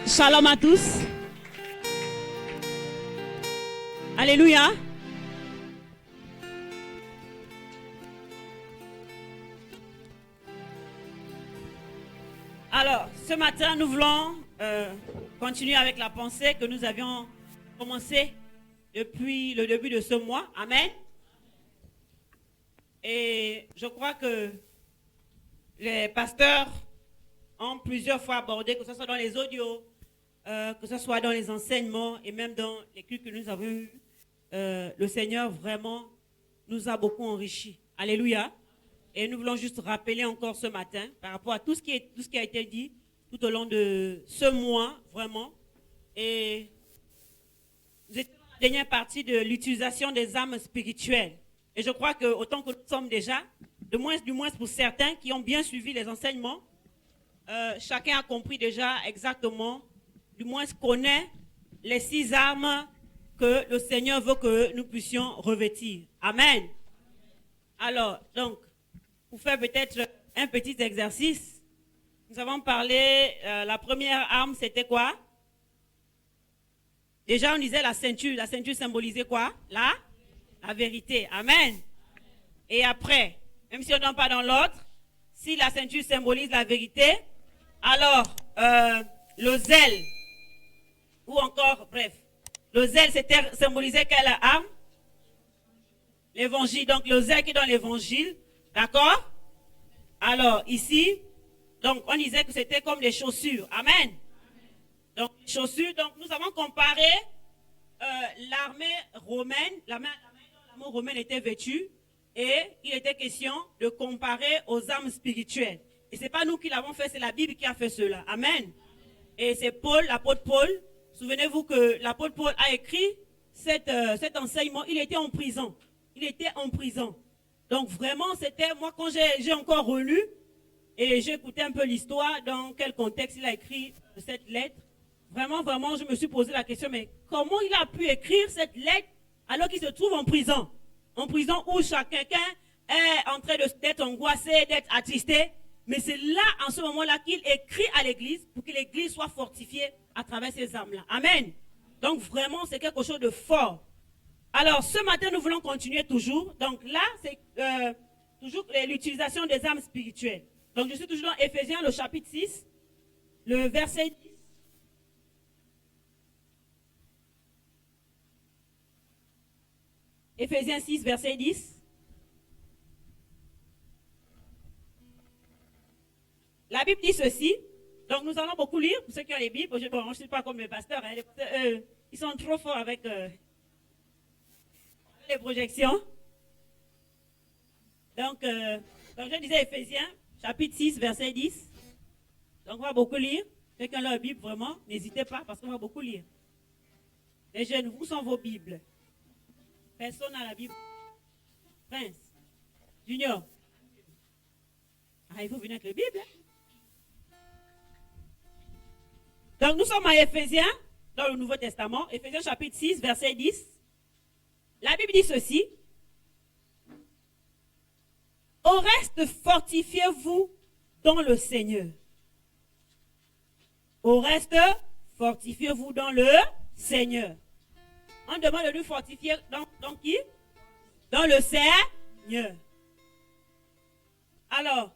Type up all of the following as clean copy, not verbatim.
Shalom à tous. Alléluia. Alors, ce matin, nous voulons continuer avec la pensée que nous avions commencée depuis le début de ce mois. Amen. Et je crois que les pasteurs ont plusieurs fois abordé, que ce soit dans les audios, que ce soit dans les enseignements et même dans les cultes que nous avons eus. Le Seigneur vraiment nous a beaucoup enrichis. Alléluia. Et nous voulons juste rappeler encore ce matin par rapport à tout ce qui a été dit tout au long de ce mois, vraiment. Et nous étions dans la dernière partie de l'utilisation des âmes spirituelles. Et je crois que autant que nous sommes déjà, du moins pour certains qui ont bien suivi les enseignements, chacun a compris déjà exactement, du moins connaît les 6 armes que le Seigneur veut que nous puissions revêtir. Amen. Alors, donc, pour faire peut-être un petit exercice, nous avons parlé, la première arme c'était quoi? Déjà on disait la ceinture symbolisait quoi? La vérité. Amen. Et après, même si on ne donne pas dans l'autre, si la ceinture symbolise la vérité, alors le zèle, ou encore, bref, le zèle symbolisait quelle arme? L'évangile, donc le zèle qui est dans l'évangile, d'accord? Alors ici, donc on disait que c'était comme les chaussures, amen. Donc les chaussures, donc nous avons comparé l'armée romaine, l'armée romaine était vêtue, et il était question de comparer aux armes spirituelles. Et ce n'est pas nous qui l'avons fait, c'est la Bible qui a fait cela. Amen. Et c'est Paul, l'apôtre Paul. Souvenez-vous que l'apôtre Paul a écrit cet enseignement. Il était en prison. Donc vraiment, c'était, moi quand j'ai encore relu, et j'ai écouté un peu l'histoire, dans quel contexte il a écrit cette lettre. Vraiment, je me suis posé la question, mais comment il a pu écrire cette lettre alors qu'il se trouve en prison? En prison où chacun est en train d'être angoissé, d'être attristé. Mais c'est là, en ce moment-là, qu'il écrit à l'église pour que l'église soit fortifiée à travers ces armes-là. Amen. Donc vraiment, c'est quelque chose de fort. Alors, ce matin, nous voulons continuer toujours. Donc là, c'est toujours l'utilisation des armes spirituelles. Donc je suis toujours dans Éphésiens, le chapitre 6, le verset 10. Éphésiens 6, verset 10. La Bible dit ceci. Donc nous allons beaucoup lire, pour ceux qui ont les Bibles. Bon, je ne suis pas comme les pasteurs. Hein, ils sont trop forts avec les projections. Donc je disais Éphésiens, chapitre 6, verset 10. Donc on va beaucoup lire. Ceux qui ont leur Bible, vraiment, n'hésitez pas parce qu'on va beaucoup lire. Les jeunes, où sont vos Bibles? Personne n'a la Bible. Prince, Junior. Ah, il faut venir avec la Bible. Hein? Donc, nous sommes à Éphésiens, dans le Nouveau Testament. Éphésiens chapitre 6, verset 10. La Bible dit ceci. Au reste, fortifiez-vous dans le Seigneur. Au reste, fortifiez-vous dans le Seigneur. On demande de nous fortifier dans qui? Dans le Seigneur. Alors,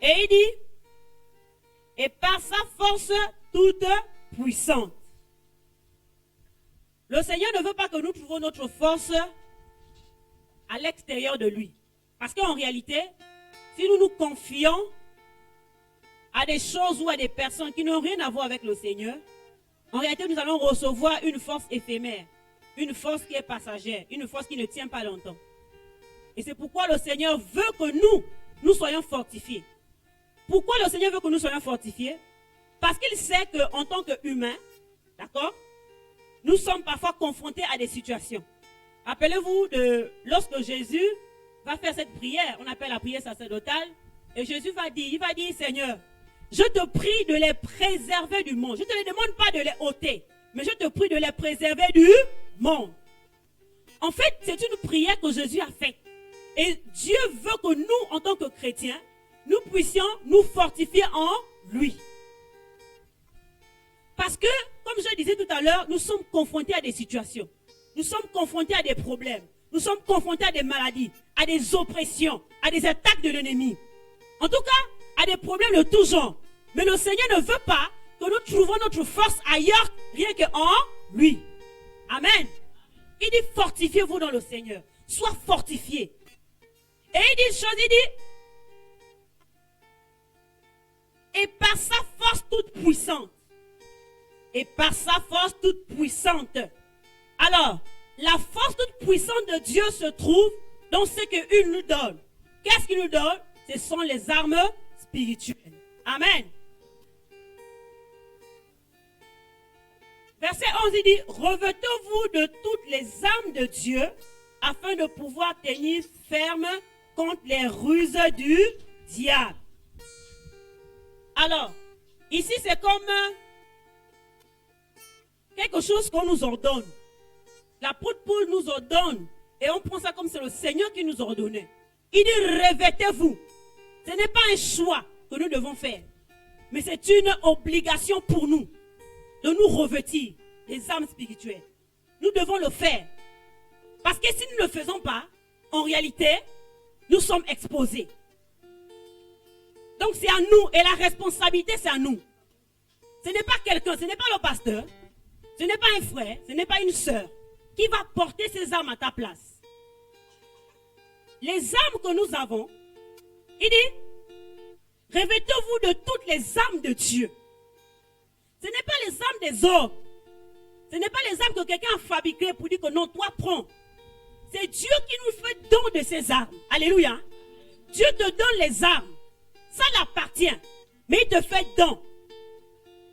et il dit, et par sa force toute puissante. Le Seigneur ne veut pas que nous trouvions notre force à l'extérieur de lui. Parce qu'en réalité, si nous nous confions à des choses ou à des personnes qui n'ont rien à voir avec le Seigneur, en réalité, nous allons recevoir une force éphémère, une force qui est passagère, une force qui ne tient pas longtemps. Et c'est pourquoi le Seigneur veut que nous soyons fortifiés. Pourquoi le Seigneur veut que nous soyons fortifiés? Parce qu'il sait qu'en tant qu'humains, d'accord, nous sommes parfois confrontés à des situations. Rappelez-vous lorsque Jésus va faire cette prière, on appelle la prière sacerdotale, et Jésus va dire, Seigneur, je te prie de les préserver du monde. Je ne te les demande pas de les ôter, mais je te prie de les préserver du monde. En fait, c'est une prière que Jésus a faite. Et Dieu veut que nous, en tant que chrétiens, nous puissions nous fortifier en lui. Parce que, comme je disais tout à l'heure, nous sommes confrontés à des situations. Nous sommes confrontés à des problèmes. Nous sommes confrontés à des maladies, à des oppressions, à des attaques de l'ennemi. En tout cas, à des problèmes de tout genre. Mais le Seigneur ne veut pas que nous trouvons notre force ailleurs, rien qu'en lui. Amen. Il dit, fortifiez-vous dans le Seigneur. Sois fortifié. Et il dit une chose, il dit, et par sa force toute puissante. Et par sa force toute puissante. Alors, la force toute puissante de Dieu se trouve dans ce qu'il nous donne. Qu'est-ce qu'il nous donne? Ce sont les armes spirituelles. Amen. Verset 11, il dit, revêtez-vous de toutes les armes de Dieu afin de pouvoir tenir ferme contre les ruses du diable. Alors, ici c'est comme quelque chose qu'on nous ordonne. L'apôtre Paul nous ordonne et on prend ça comme c'est le Seigneur qui nous ordonnait. Il dit revêtez-vous. Ce n'est pas un choix que nous devons faire, mais c'est une obligation pour nous de nous revêtir les armes spirituelles. Nous devons le faire. Parce que si nous ne le faisons pas, en réalité, nous sommes exposés. Donc c'est à nous et la responsabilité c'est à nous. Ce n'est pas quelqu'un, ce n'est pas le pasteur, ce n'est pas un frère, ce n'est pas une sœur qui va porter ces armes à ta place. Les armes que nous avons, il dit, revêtez-vous de toutes les armes de Dieu. Ce n'est pas les armes des hommes. Ce n'est pas les armes que quelqu'un a fabriquées pour dire que non, toi prends. C'est Dieu qui nous fait don de ces armes. Alléluia. Dieu te donne les armes. Ça l'appartient. Mais il te fait don.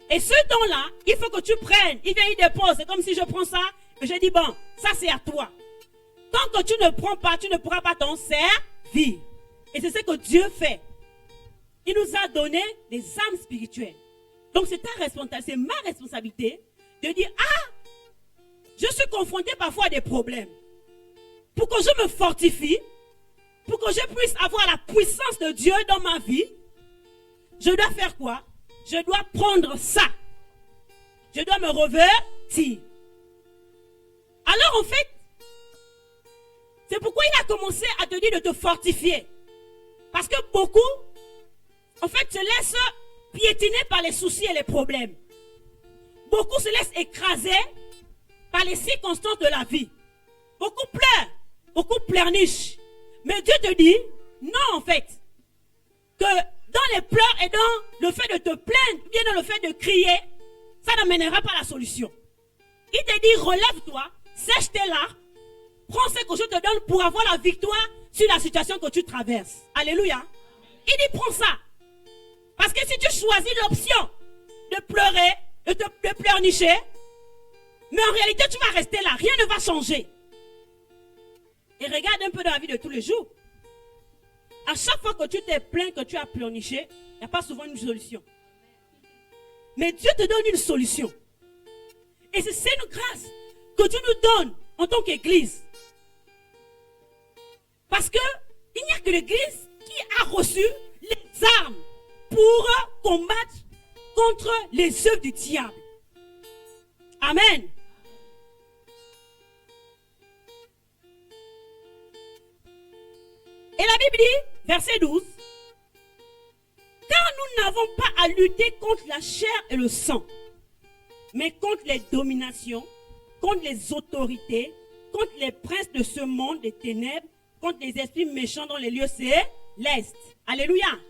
Et ce don-là, il faut que tu prennes. Il vient, il dépose. C'est comme si je prends ça et je dis, bon, ça c'est à toi. Tant que tu ne prends pas, tu ne pourras pas t'en servir. Et c'est ce que Dieu fait. Il nous a donné des armes spirituelles. Donc c'est ta responsabilité, c'est ma responsabilité de dire, ah, je suis confronté parfois à des problèmes. Pour que je me fortifie, pour que je puisse avoir la puissance de Dieu dans ma vie, je dois faire quoi? Je dois prendre ça. Je dois me revêtir. Alors en fait, c'est pourquoi il a commencé à te dire de te fortifier. Parce que beaucoup, en fait, se laissent piétiner par les soucis et les problèmes. Beaucoup se laissent écraser par les circonstances de la vie. Beaucoup pleurent, beaucoup pleurnichent. Mais Dieu te dit, non en fait, que dans les pleurs et dans le fait de te plaindre, ou bien dans le fait de crier, ça n'amènera pas la solution. Il te dit, relève-toi, sèche tes larmes, prends ce que je te donne pour avoir la victoire sur la situation que tu traverses. Alléluia. Il dit, prends ça. Parce que si tu choisis l'option de pleurer, de pleurnicher, mais en réalité tu vas rester là, rien ne va changer. Et regarde un peu dans la vie de tous les jours. À chaque fois que tu t'es plaint, que tu as pleurniché, il n'y a pas souvent une solution. Mais Dieu te donne une solution. Et c'est une grâce que Dieu nous donne en tant qu'Église. Parce que il n'y a que l'Église qui a reçu les armes pour combattre contre les œuvres du diable. Amen. Et la Bible dit, verset 12, car nous n'avons pas à lutter contre la chair et le sang, mais contre les dominations, contre les autorités, contre les princes de ce monde des ténèbres, contre les esprits méchants dans les lieux célestes. Alléluia. Amen.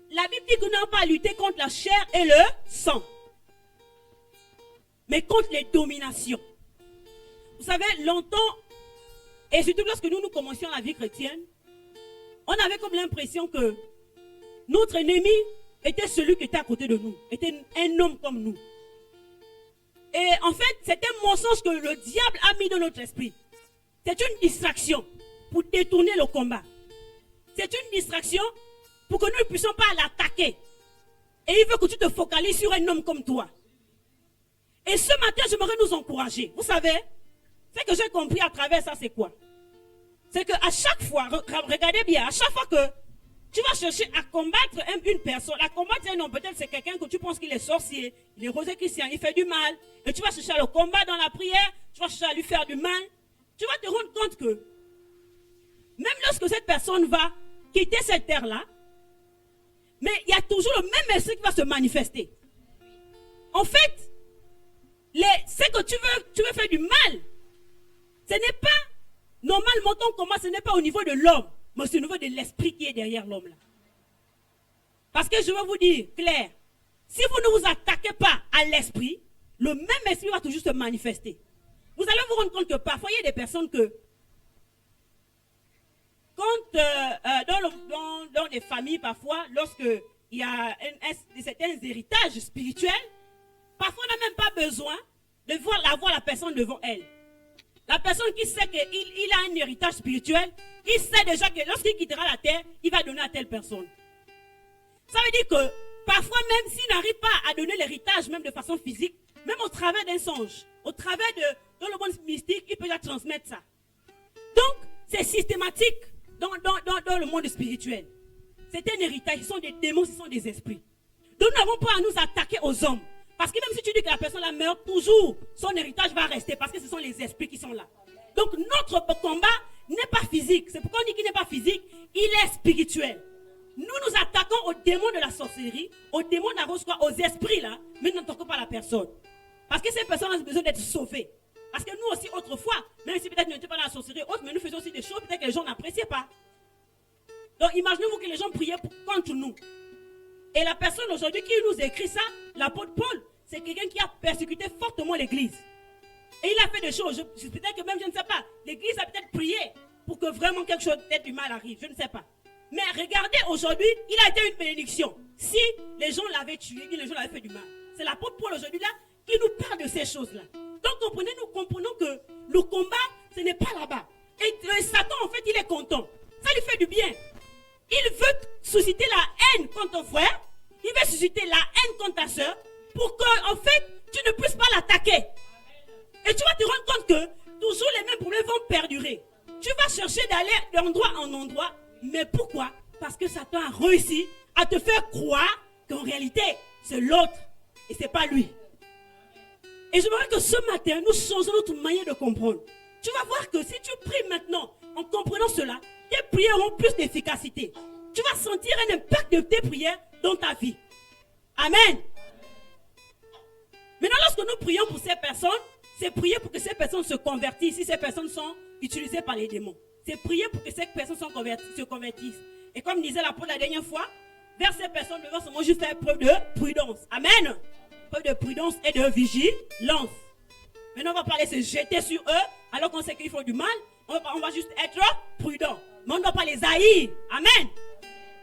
La Bible dit que nous n'avons pas à lutter contre la chair et le sang, mais contre les dominations. Vous savez, longtemps, et surtout lorsque nous commencions la vie chrétienne, on avait comme l'impression que notre ennemi était celui qui était à côté de nous, était un homme comme nous. Et en fait, c'est un mensonge que le diable a mis dans notre esprit. C'est une distraction pour détourner le combat. C'est une distraction pour que nous ne puissions pas l'attaquer. Et il veut que tu te focalises sur un homme comme toi. Et ce matin, j'aimerais nous encourager. Vous savez, ce que j'ai compris à travers ça, c'est quoi? C'est qu'à chaque fois, regardez bien, à chaque fois que Tu vas chercher à combattre une personne. À combattre un homme, peut-être c'est quelqu'un que tu penses qu'il est sorcier, il est rosé chrétien, il fait du mal. Et tu vas chercher à le combattre dans la prière, tu vas chercher à lui faire du mal. Tu vas te rendre compte que même lorsque cette personne va quitter cette terre-là, mais il y a toujours le même esprit qui va se manifester. En fait, c'est que tu veux faire du mal. Ce n'est pas, normalement ton combat, ce n'est pas au niveau de l'homme, mais c'est au niveau de l'esprit qui est derrière l'homme là. Parce que je vais vous dire, clair, si vous ne vous attaquez pas à l'esprit, le même esprit va toujours se manifester. Vous allez vous rendre compte que parfois, il y a des personnes que, quand dans des familles, parfois, lorsqu'il y a certains héritages spirituels, parfois on n'a même pas besoin de voir la personne devant elle. La personne qui sait qu'il a un héritage spirituel, il sait déjà que lorsqu'il quittera la terre, il va donner à telle personne. Ça veut dire que parfois même s'il n'arrive pas à donner l'héritage, même de façon physique, même au travers d'un songe, au travers dans le monde mystique, il peut déjà transmettre ça. Donc, c'est systématique dans le monde spirituel. C'est un héritage, ce sont des démons, ce sont des esprits. Donc, nous n'avons pas à nous attaquer aux hommes. Parce que même si tu dis que la personne la meurt, toujours, son héritage va rester parce que ce sont les esprits qui sont là. Donc, notre combat n'est pas physique. C'est pourquoi on dit qu'il n'est pas physique, il est spirituel. Nous nous attaquons aux démons de la sorcellerie, aux démons de la rose, aux esprits là, mais nous n'attaquons pas la personne. Parce que ces personnes ont besoin d'être sauvées. Parce que nous aussi, autrefois, même si peut-être nous n'étions pas dans la sorcellerie autre, mais nous faisions aussi des choses peut-être que les gens n'appréciaient pas. Donc imaginez-vous que les gens priaient contre nous. Et la personne aujourd'hui qui nous écrit ça, l'apôtre Paul, c'est quelqu'un qui a persécuté fortement l'église. Et il a fait des choses, peut-être que même je ne sais pas, l'église a peut-être prié pour que vraiment quelque chose peut-être du mal arrive, je ne sais pas. Mais regardez aujourd'hui, il a été une bénédiction. Si les gens l'avaient tué, les gens l'avaient fait du mal. C'est l'apôtre Paul aujourd'hui là qui nous parle de ces choses-là. Donc nous comprenons que le combat, ce n'est pas là-bas. Et Satan, en fait, il est content. Ça lui fait du bien. Il veut susciter la haine contre ton frère. Il veut susciter la haine contre ta soeur. Pour que, en fait, tu ne puisses pas l'attaquer. Et tu vas te rendre compte que toujours les mêmes problèmes vont perdurer. Tu vas chercher d'aller d'endroit en endroit. Mais pourquoi? Parce que Satan a réussi à te faire croire qu'en réalité, c'est l'autre. Et ce n'est pas lui. Et j'aimerais que ce matin, nous changeons notre manière de comprendre. Tu vas voir que si tu pries maintenant, en comprenant cela, tes prières auront plus d'efficacité. Tu vas sentir un impact de tes prières dans ta vie. Amen. Maintenant, lorsque nous prions pour ces personnes, c'est prier pour que ces personnes se convertissent. Si ces personnes sont utilisées par les démons, c'est prier pour que ces personnes se convertissent. Et comme disait l'apôtre la dernière fois, vers ces personnes, devant ce mot, je fais preuve de prudence. Amen. Preuve de prudence et de vigilance. Maintenant, on va parler se jeter sur eux, alors qu'on sait qu'ils font du mal. On va juste être prudent. Mais on ne doit pas les haïr. Amen.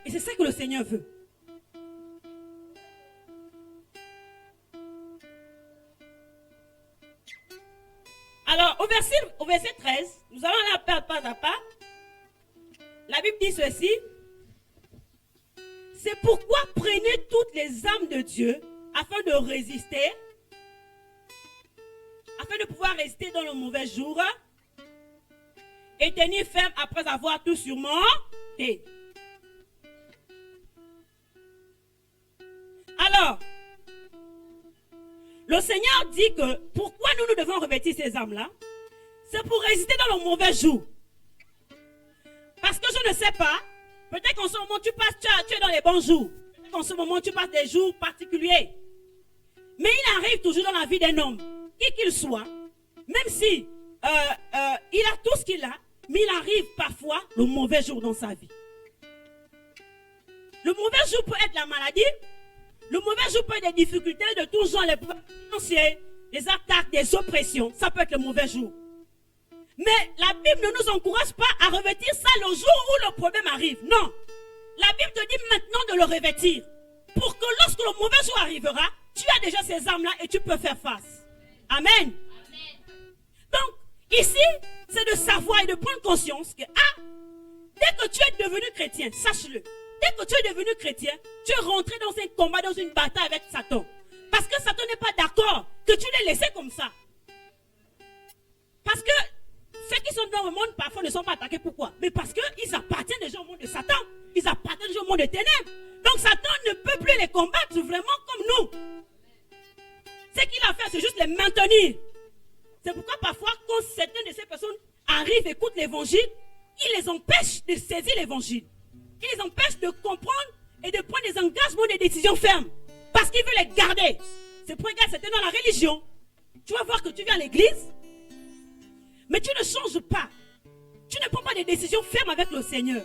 Et c'est ça que le Seigneur veut. Alors, au verset 13, nous allons la faire pas à pas. La Bible dit ceci. C'est pourquoi prenez toutes les armes de Dieu afin de résister, afin de pouvoir résister dans le mauvais jour et tenir ferme après avoir tout surmonté. Alors, le Seigneur dit que pourquoi nous devons revêtir ces armes-là? C'est pour résister dans le mauvais jour. Parce que je ne sais pas, peut-être qu'en ce moment tu es dans les bons jours. Peut-être qu'en ce moment tu passes des jours particuliers. Mais il arrive toujours dans la vie d'un homme, qui qu'il soit, même si il a tout ce qu'il a, mais il arrive parfois le mauvais jour dans sa vie. Le mauvais jour peut être la maladie, le mauvais jour peut être des difficultés de tous genre, les problèmes financiers, des attaques, des oppressions. Ça peut être le mauvais jour. Mais la Bible ne nous encourage pas à revêtir ça le jour où le problème arrive. Non. La Bible te dit maintenant de le revêtir. Pour que lorsque le mauvais jour arrivera, tu as déjà ces armes-là et tu peux faire face. Amen. Amen. Donc, ici, c'est de savoir et de prendre conscience que, dès que tu es devenu chrétien, sache-le. Dès que tu es devenu chrétien, tu es rentré dans un combat, dans une bataille avec Satan. Parce que Satan n'est pas d'accord que tu l'aies laissé comme ça. Parce que ceux qui sont au monde parfois ne sont pas attaqués. Pourquoi? Mais parce qu'ils appartiennent déjà au monde de Satan. Ils appartiennent déjà au monde des ténèbres. Donc Satan ne peut plus les combattre vraiment comme nous. Ce qu'il a fait, c'est juste les maintenir. C'est pourquoi parfois, quand certaines de ces personnes arrivent, écoutent l'évangile, il les empêche de saisir l'évangile. Il les empêche de comprendre et de prendre des engagements, des décisions fermes. Parce qu'il veut les garder. C'est pour regarder, c'était dans la religion. Tu vas voir que tu viens à l'église, mais tu ne changes pas. Tu ne prends pas des décisions fermes avec le Seigneur.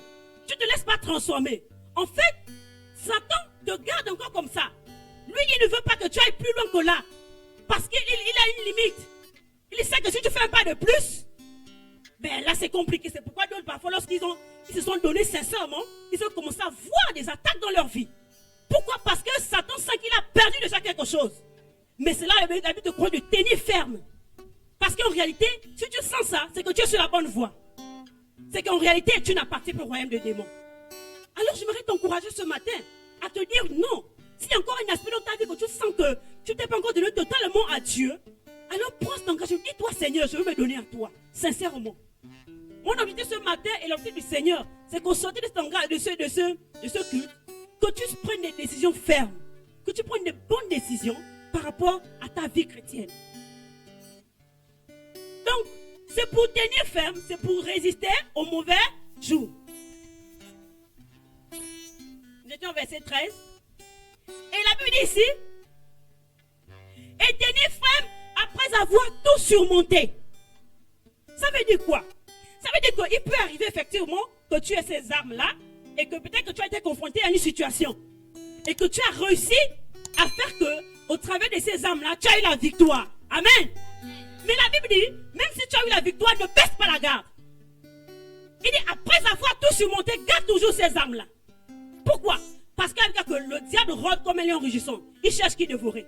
Tu ne te laisses pas transformer. En fait, Satan te garde encore comme ça. Lui, il ne veut pas que tu ailles plus loin que là. Parce qu'il a une limite. Il sait que si tu fais un pas de plus, ben là c'est compliqué. C'est pourquoi d'autres parfois lorsqu'ils se sont donnés sincèrement, ils ont commencé à voir des attaques dans leur vie. Pourquoi? Parce que Satan sent qu'il a perdu déjà quelque chose. Mais c'est là le but de tenir ferme. Parce qu'en réalité, si tu sens ça, c'est que tu es sur la bonne voie. C'est qu'en réalité, tu n'appartiens pas au royaume des démons. Alors j'aimerais t'encourager ce matin à te dire non. S'il y a encore un aspect dans ta vie que tu sens que tu t'es pas encore donné totalement à Dieu, alors prends cet engagement. Dis-toi, Seigneur, je veux me donner à toi, sincèrement. Mon objectif ce matin et l'objectif du Seigneur, c'est qu'au sortir de ce culte, que tu prennes des décisions fermes, que tu prennes des bonnes décisions par rapport à ta vie chrétienne. Donc, c'est pour tenir ferme, c'est pour résister aux mauvais jours. Nous étions au verset 13. Et la Bible dit ici, et tenir ferme après avoir tout surmonté. Ça veut dire quoi? Ça veut dire qu'il peut arriver effectivement que tu aies ces armes-là et que peut-être que tu as été confronté à une situation et que tu as réussi à faire que, au travers de ces armes-là, tu as eu la victoire. Amen. Mais la Bible dit, même si tu as eu la victoire, ne baisse pas la garde. Il dit, après avoir tout surmonté, garde toujours ces armes-là. Pourquoi? Parce que le diable rôde comme un lion rugissant. Il cherche qui dévorer.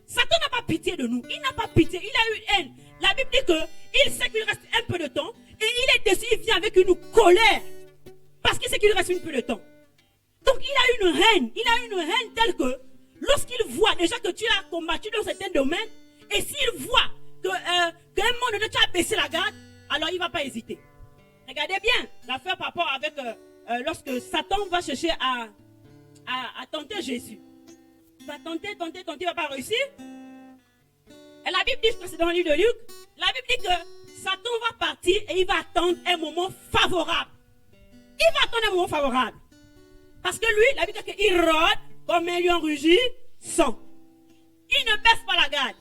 Satan n'a pas pitié de nous. Il n'a pas pitié. Il a eu haine. La Bible dit qu'il sait qu'il reste un peu de temps. Et il est déçu. Il vient avec une colère. Parce qu'il sait qu'il reste un peu de temps. Donc il a une haine. Il a une haine telle que lorsqu'il voit déjà que tu as combattu dans certains domaines, et s'il voit qu'à un moment donné tu as baissé la garde, alors il ne va pas hésiter. Regardez bien l'affaire par rapport avec lorsque Satan va chercher à tenter Jésus. Il va tenter, il ne va pas réussir. Et la Bible dit, c'est dans le livre de Luc, la Bible dit que Satan va partir et il va attendre un moment favorable. Il va attendre un moment favorable. Parce que lui, la Bible dit qu'il rôde comme un lion rugissant. Il ne baisse pas la garde.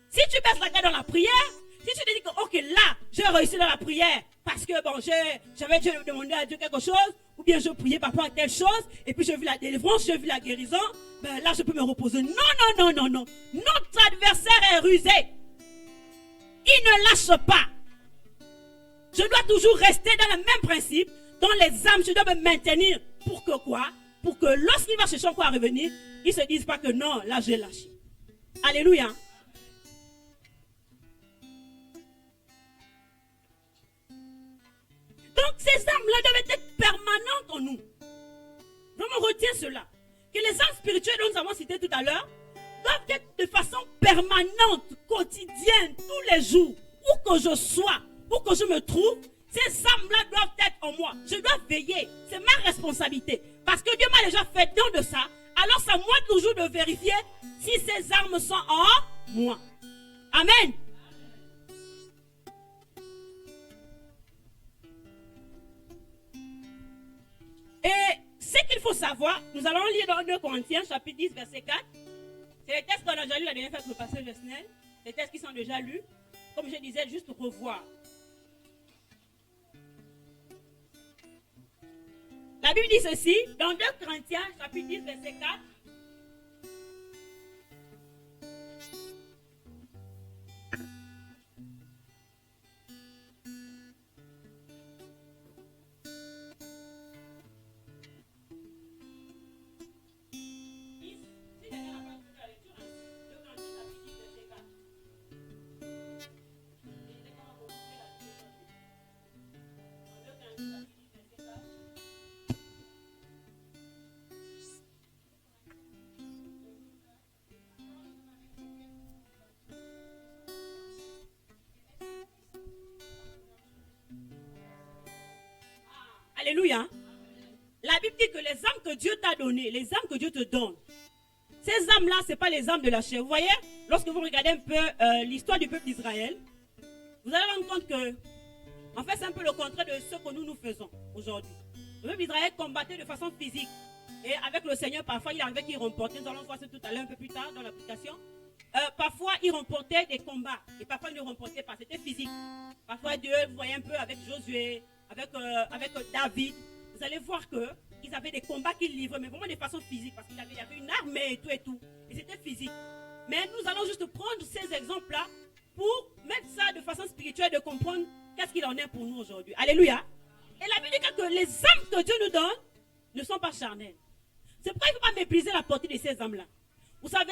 Si tu baisses la garde dans la prière, si tu te dis que, ok, là, j'ai réussi dans la prière, parce que, bon, j'avais demandé à Dieu quelque chose, ou bien je priais par rapport à telle chose, et puis j'ai vu la délivrance, j'ai vu la guérison, ben là, je peux me reposer. Non, non, non, non, non. Notre adversaire est rusé. Il ne lâche pas. Je dois toujours rester dans le même principe, dans les âmes, je dois me maintenir. Pour que quoi? Pour que lorsqu'il va chercher encore à revenir, il ne se dise pas que non, là, j'ai lâché. Alléluia. Donc ces armes-là doivent être permanentes en nous. Vraiment retiens cela. Que les armes spirituelles dont nous avons cité tout à l'heure doivent être de façon permanente, quotidienne, tous les jours. Où que je sois, où que je me trouve, ces armes-là doivent être en moi. Je dois veiller. C'est ma responsabilité. Parce que Dieu m'a déjà fait don de ça. Alors c'est à moi toujours de vérifier si ces armes sont en moi. Amen. Et ce qu'il faut savoir, nous allons lire dans 2 Corinthiens, chapitre 10, verset 4. C'est les textes qu'on a déjà lus la dernière fois avec le pasteur Gesnel. Les textes qui sont déjà lus. Comme je disais, juste revoir. La Bible dit ceci, dans 2 Corinthiens, chapitre 10, verset 4. Alléluia. La Bible dit que les âmes que Dieu t'a données, les âmes que Dieu te donne, ces âmes-là, ce n'est pas les âmes de la chair. Vous voyez, lorsque vous regardez un peu l'histoire du peuple d'Israël, vous allez rendre compte que, en fait, c'est un peu le contraire de ce que nous faisons aujourd'hui. Le peuple d'Israël combattait de façon physique. Et avec le Seigneur, parfois, il arrivait qu'il remportait. Nous allons voir ça tout à l'heure, un peu plus tard, dans l'application. Parfois, il remportait des combats. Et parfois, il ne remportait pas. C'était physique. Parfois, Dieu, vous voyez un peu avec Josué, avec David. Vous allez voir qu'ils avaient des combats qu'ils livraient, mais vraiment de façon physique. Parce qu'il y avait une armée et tout et tout. Et c'était physique. Mais nous allons juste prendre ces exemples-là pour mettre ça de façon spirituelle, de comprendre qu'est-ce qu'il en est pour nous aujourd'hui. Alléluia. Et la Bible dit que les âmes que Dieu nous donne ne sont pas charnelles. C'est pourquoi il ne faut pas mépriser la portée de ces âmes-là. Vous savez,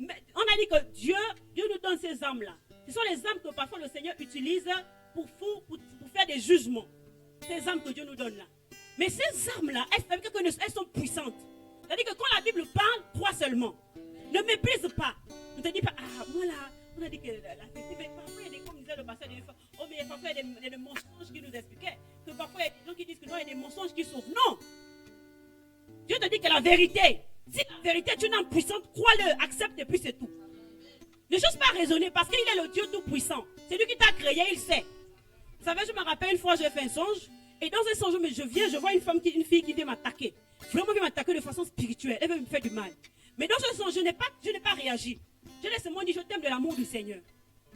on a dit que Dieu nous donne ces âmes-là. Ce sont les âmes que parfois le Seigneur utilise pour faire des jugements. Ces âmes que Dieu nous donne là. Mais ces âmes-là, elles sont puissantes. C'est-à-dire que quand la Bible parle, crois seulement. Ne méprise pas. Ne te dis pas, ah, voilà, on a dit que la vérité, mais parfois il y a des, comme disait le pasteur, oh, mais parfois il y a des mensonges qui nous expliquaient. Que parfois il y a des gens qui disent que non, il y a des mensonges qui sauvent. Non! Dieu te dit que la vérité, si la vérité est une âme puissante, crois-le, accepte et puis c'est tout. Ne cherche pas à raisonner parce qu'il est le Dieu tout-puissant. C'est lui qui t'a créé, il sait. Vous savez, je me rappelle une fois, j'ai fait un songe. Et dans un songe, je vois une fille qui vient m'attaquer. Vraiment, vient m'attaquer de façon spirituelle. Elle veut me faire du mal. Mais dans ce songe, je n'ai pas réagi. Je laisse moi dire, je t'aime de l'amour du Seigneur.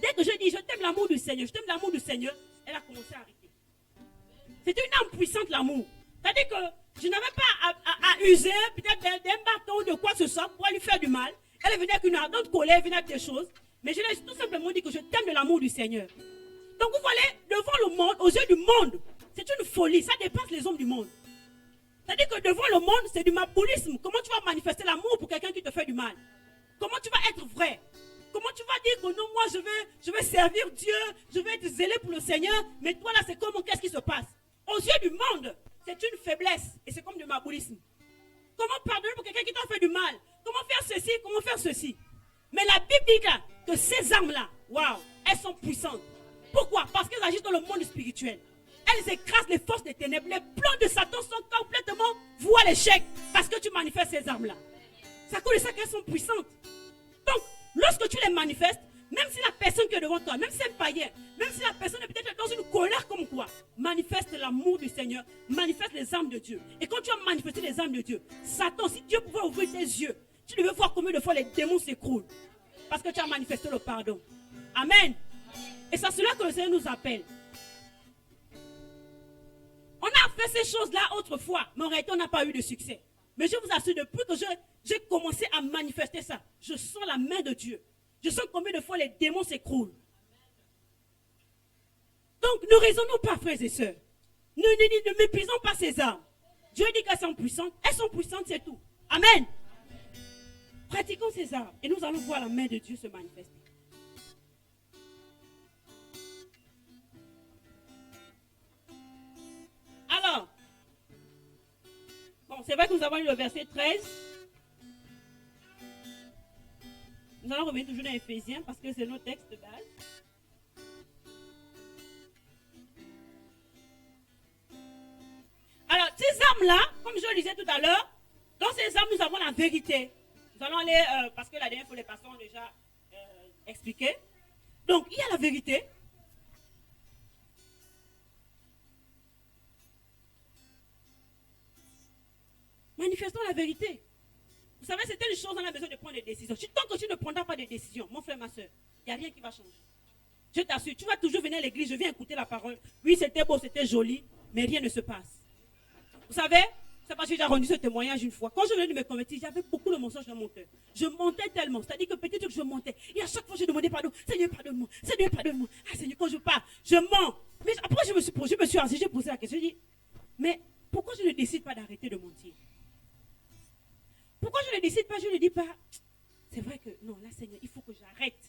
Dès que je dis, je t'aime l'amour du Seigneur, je t'aime l'amour du Seigneur, elle a commencé à arrêter. C'est une âme puissante, l'amour. C'est-à-dire que je n'avais pas à user peut-être d'un bâton ou de quoi que ce soit pour lui faire du mal. Elle venait avec une ardente colère, elle venait avec des choses. Mais je lui ai tout simplement dit que je t'aime de l'amour du Seigneur. Donc vous voyez, devant le monde, aux yeux du monde, c'est une folie. Ça dépasse les hommes du monde. C'est-à-dire que devant le monde, c'est du maboulisme. Comment tu vas manifester l'amour pour quelqu'un qui te fait du mal? Comment tu vas être vrai? Comment tu vas dire que non, moi je vais servir Dieu, je vais être zélé pour le Seigneur, mais toi là c'est comment, qu'est-ce qui se passe? Aux yeux du monde, c'est une faiblesse et c'est comme du maboulisme. Comment pardonner pour quelqu'un qui t'a fait du mal? Comment faire ceci? Comment faire ceci? Mais la Bible dit là, que ces âmes-là, waouh, elles sont puissantes. Pourquoi? Parce qu'elles agissent dans le monde spirituel. Elles écrasent les forces des ténèbres. Les plans de Satan sont complètement voués à l'échec parce que tu manifestes ces armes-là. C'est à cause de ça qu'elles sont puissantes. Donc, lorsque tu les manifestes, même si la personne qui est devant toi, même si c'est un païen, même si la personne est peut-être dans une colère comme quoi, manifeste l'amour du Seigneur, manifeste les armes de Dieu. Et quand tu as manifesté les armes de Dieu, Satan, si Dieu pouvait ouvrir tes yeux, tu devais voir combien de fois les démons s'écroulent. Parce que tu as manifesté le pardon. Amen. Et c'est cela que le Seigneur nous appelle. On a fait ces choses-là autrefois, mais en réalité, on n'a pas eu de succès. Mais je vous assure, depuis que j'ai commencé à manifester ça, je sens la main de Dieu. Je sens combien de fois les démons s'écroulent. Donc, ne raisonnons pas, frères et sœurs. Ne méprisons pas ces armes. Dieu dit qu'elles sont puissantes. Elles sont puissantes, c'est tout. Amen. Pratiquons ces armes et nous allons voir la main de Dieu se manifester. Alors, bon, c'est vrai que nous avons eu le verset 13. Nous allons revenir toujours dans Éphésiens parce que c'est notre texte de base. Alors, ces armes-là, comme je le disais tout à l'heure, dans ces armes, nous avons la vérité. Nous allons aller, parce que la dernière fois, les pasteurs ont déjà expliqué. Donc, il y a la vérité. Manifestons la vérité. Vous savez, c'est telle chose, on a besoin de prendre des décisions. Tant que tu ne prendras pas de décisions, mon frère, ma soeur, il n'y a rien qui va changer. Je t'assure, tu vas toujours venir à l'église, je viens écouter la parole. Oui, c'était beau, c'était joli, mais rien ne se passe. Vous savez, c'est parce que j'ai rendu ce témoignage une fois. Quand je venais de me convertir, j'avais beaucoup de mensonges dans mon cœur. Je mentais tellement. C'est-à-dire que peut-être que je mentais. Et à chaque fois, je demandais pardon. Seigneur, pardonne-moi. Seigneur, pardonne-moi. Ah, Seigneur, quand je parle, je mens. Mais après, je me suis assis, j'ai posé la question. Je dis, mais pourquoi je ne décide pas d'arrêter de mentir? Pourquoi je ne décide pas, je ne dis pas, c'est vrai que, non, là, Seigneur, il faut que j'arrête.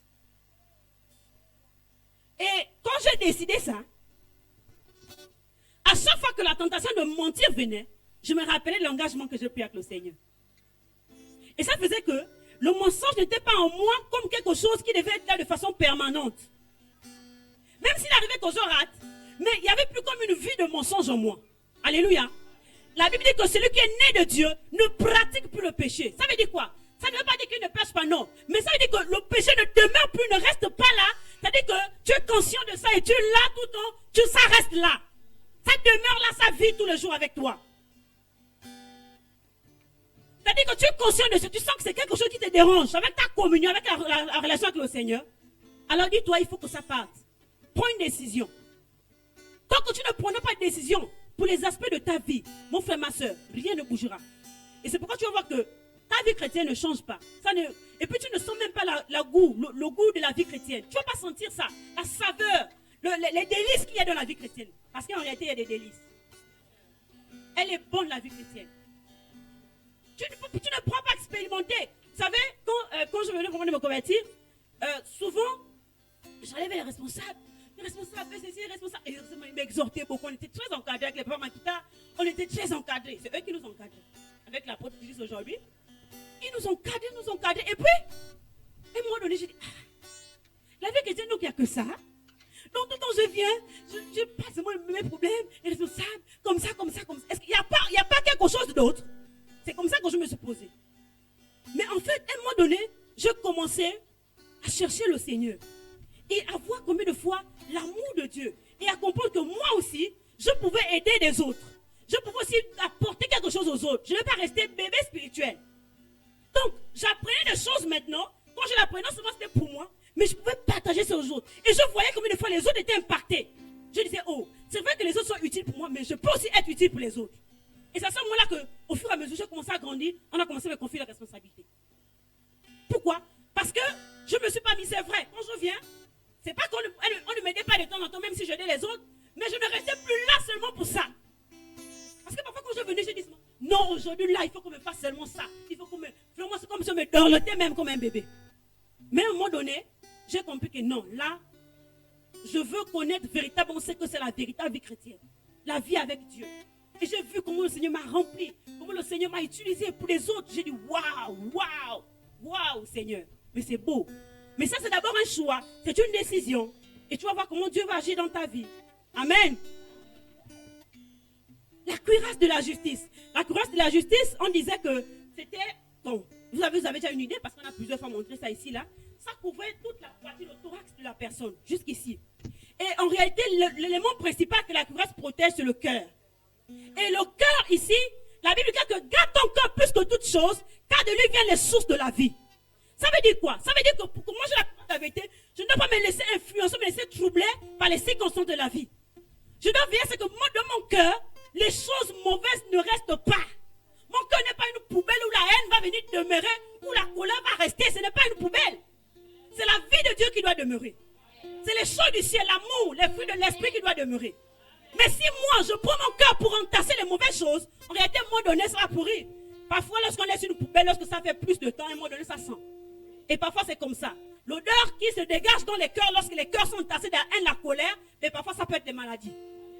Et quand j'ai décidé ça, à chaque fois que la tentation de mentir venait, je me rappelais l'engagement que j'ai pris avec le Seigneur. Et ça faisait que le mensonge n'était pas en moi comme quelque chose qui devait être là de façon permanente. Même s'il arrivait que je rate, mais il n'y avait plus comme une vie de mensonge en moi. Alléluia. La Bible dit que celui qui est né de Dieu ne pratique plus le péché. Ça veut dire quoi? Ça ne veut pas dire qu'il ne pêche pas, non. Mais ça veut dire que le péché ne demeure plus, ne reste pas là. C'est-à-dire que tu es conscient de ça et tu es là tout le temps. Ça reste là. Ça demeure là, ça vit tous les jours avec toi. C'est-à-dire que tu es conscient de ça. Tu sens que c'est quelque chose qui te dérange. Avec ta communion, avec la relation avec le Seigneur. Alors dis-toi, il faut que ça parte. Prends une décision. Tant que tu ne prendras pas de décision pour les aspects de ta vie, mon frère, ma soeur, rien ne bougera. Et c'est pourquoi tu vas voir que ta vie chrétienne ne change pas. Et puis tu ne sens même pas le goût de la vie chrétienne. Tu ne vas pas sentir ça, la saveur, les délices qu'il y a dans la vie chrétienne. Parce qu'en réalité, il y a des délices. Elle est bonne, la vie chrétienne. Tu ne pourras pas expérimenter. Vous savez, quand je venais vraiment de me convertir, souvent, j'allais vers les responsables. Les responsables, fais ceci, les responsables. Et ils m'exhortaient beaucoup. On était très encadrés avec les parents Makita. On était très encadrés. C'est eux qui nous encadraient. Avec l'apôtre Jésus aujourd'hui. Ils nous encadrent. Et puis, à un moment donné, j'ai dit, la vie chrétienne, donc il n'y a que ça. Donc, tout le temps, je viens, je passe mes problèmes, les responsables, comme ça. Est-ce qu'il n'y a pas quelque chose d'autre? C'est comme ça que je me suis posée. Mais en fait, à un moment donné, je commençais à chercher le Seigneur. Et à voir combien de fois l'amour de Dieu. Et à comprendre que moi aussi, je pouvais aider les autres. Je pouvais aussi apporter quelque chose aux autres. Je ne vais pas rester bébé spirituel. Donc, j'apprenais des choses maintenant. Quand je l'apprenais, non seulement c'était pour moi, mais je pouvais partager ça aux autres. Et je voyais combien de fois les autres étaient impactés. Je disais, oh, c'est vrai que les autres sont utiles pour moi, mais je peux aussi être utile pour les autres. Et c'est à ce moment-là qu'au fur et à mesure, j'ai commencé à grandir, on a commencé à me confier la responsabilité. Pourquoi? Parce que je ne me suis pas mis, c'est vrai, quand je viens, c'est pas qu'on ne m'aidait pas de temps en temps, même si j'aidais les autres, mais je ne restais plus là seulement pour ça. Parce que parfois quand je venais, je disais, non, aujourd'hui là, il faut qu'on me fasse seulement ça. Il faut qu'on me... Vraiment, c'est comme si on me dorlotait même comme un bébé. Mais à un moment donné, j'ai compris que non, là, je veux connaître véritablement ce que c'est la véritable vie chrétienne. La vie avec Dieu. Et j'ai vu comment le Seigneur m'a rempli, comment le Seigneur m'a utilisé pour les autres. J'ai dit, waouh, Seigneur. Mais c'est beau. Mais ça, c'est d'abord un choix. C'est une décision. Et tu vas voir comment Dieu va agir dans ta vie. Amen. La cuirasse de la justice. La cuirasse de la justice, on disait que c'était... Bon, vous avez déjà une idée, parce qu'on a plusieurs fois montré ça ici, là. Ça couvrait toute la poitrine, le thorax de la personne, jusqu'ici. Et en réalité, l'élément principal que la cuirasse protège, c'est le cœur. Et le cœur, ici, la Bible dit que garde ton cœur plus que toute chose, car de lui viennent les sources de la vie. Ça veut dire quoi? Ça veut dire que pour moi, je la vérité, je ne dois pas me laisser influencer, me laisser troubler par les circonstances de la vie. Je dois veiller à ce que moi, dans mon cœur, les choses mauvaises ne restent pas. Mon cœur n'est pas une poubelle où la haine va venir demeurer, où la colère va rester. Ce n'est pas une poubelle. C'est la vie de Dieu qui doit demeurer. C'est les choses du ciel, l'amour, les fruits de l'esprit qui doivent demeurer. Mais si moi, je prends mon cœur pour entasser les mauvaises choses, en réalité, à un moment donné, ça va pourrir. Parfois, lorsqu'on laisse une poubelle, lorsque ça fait plus de temps, à un moment donné, ça sent. Et parfois, c'est comme ça. L'odeur qui se dégage dans les cœurs, lorsque les cœurs sont entassés de la haine, la colère, mais parfois, ça peut être des maladies.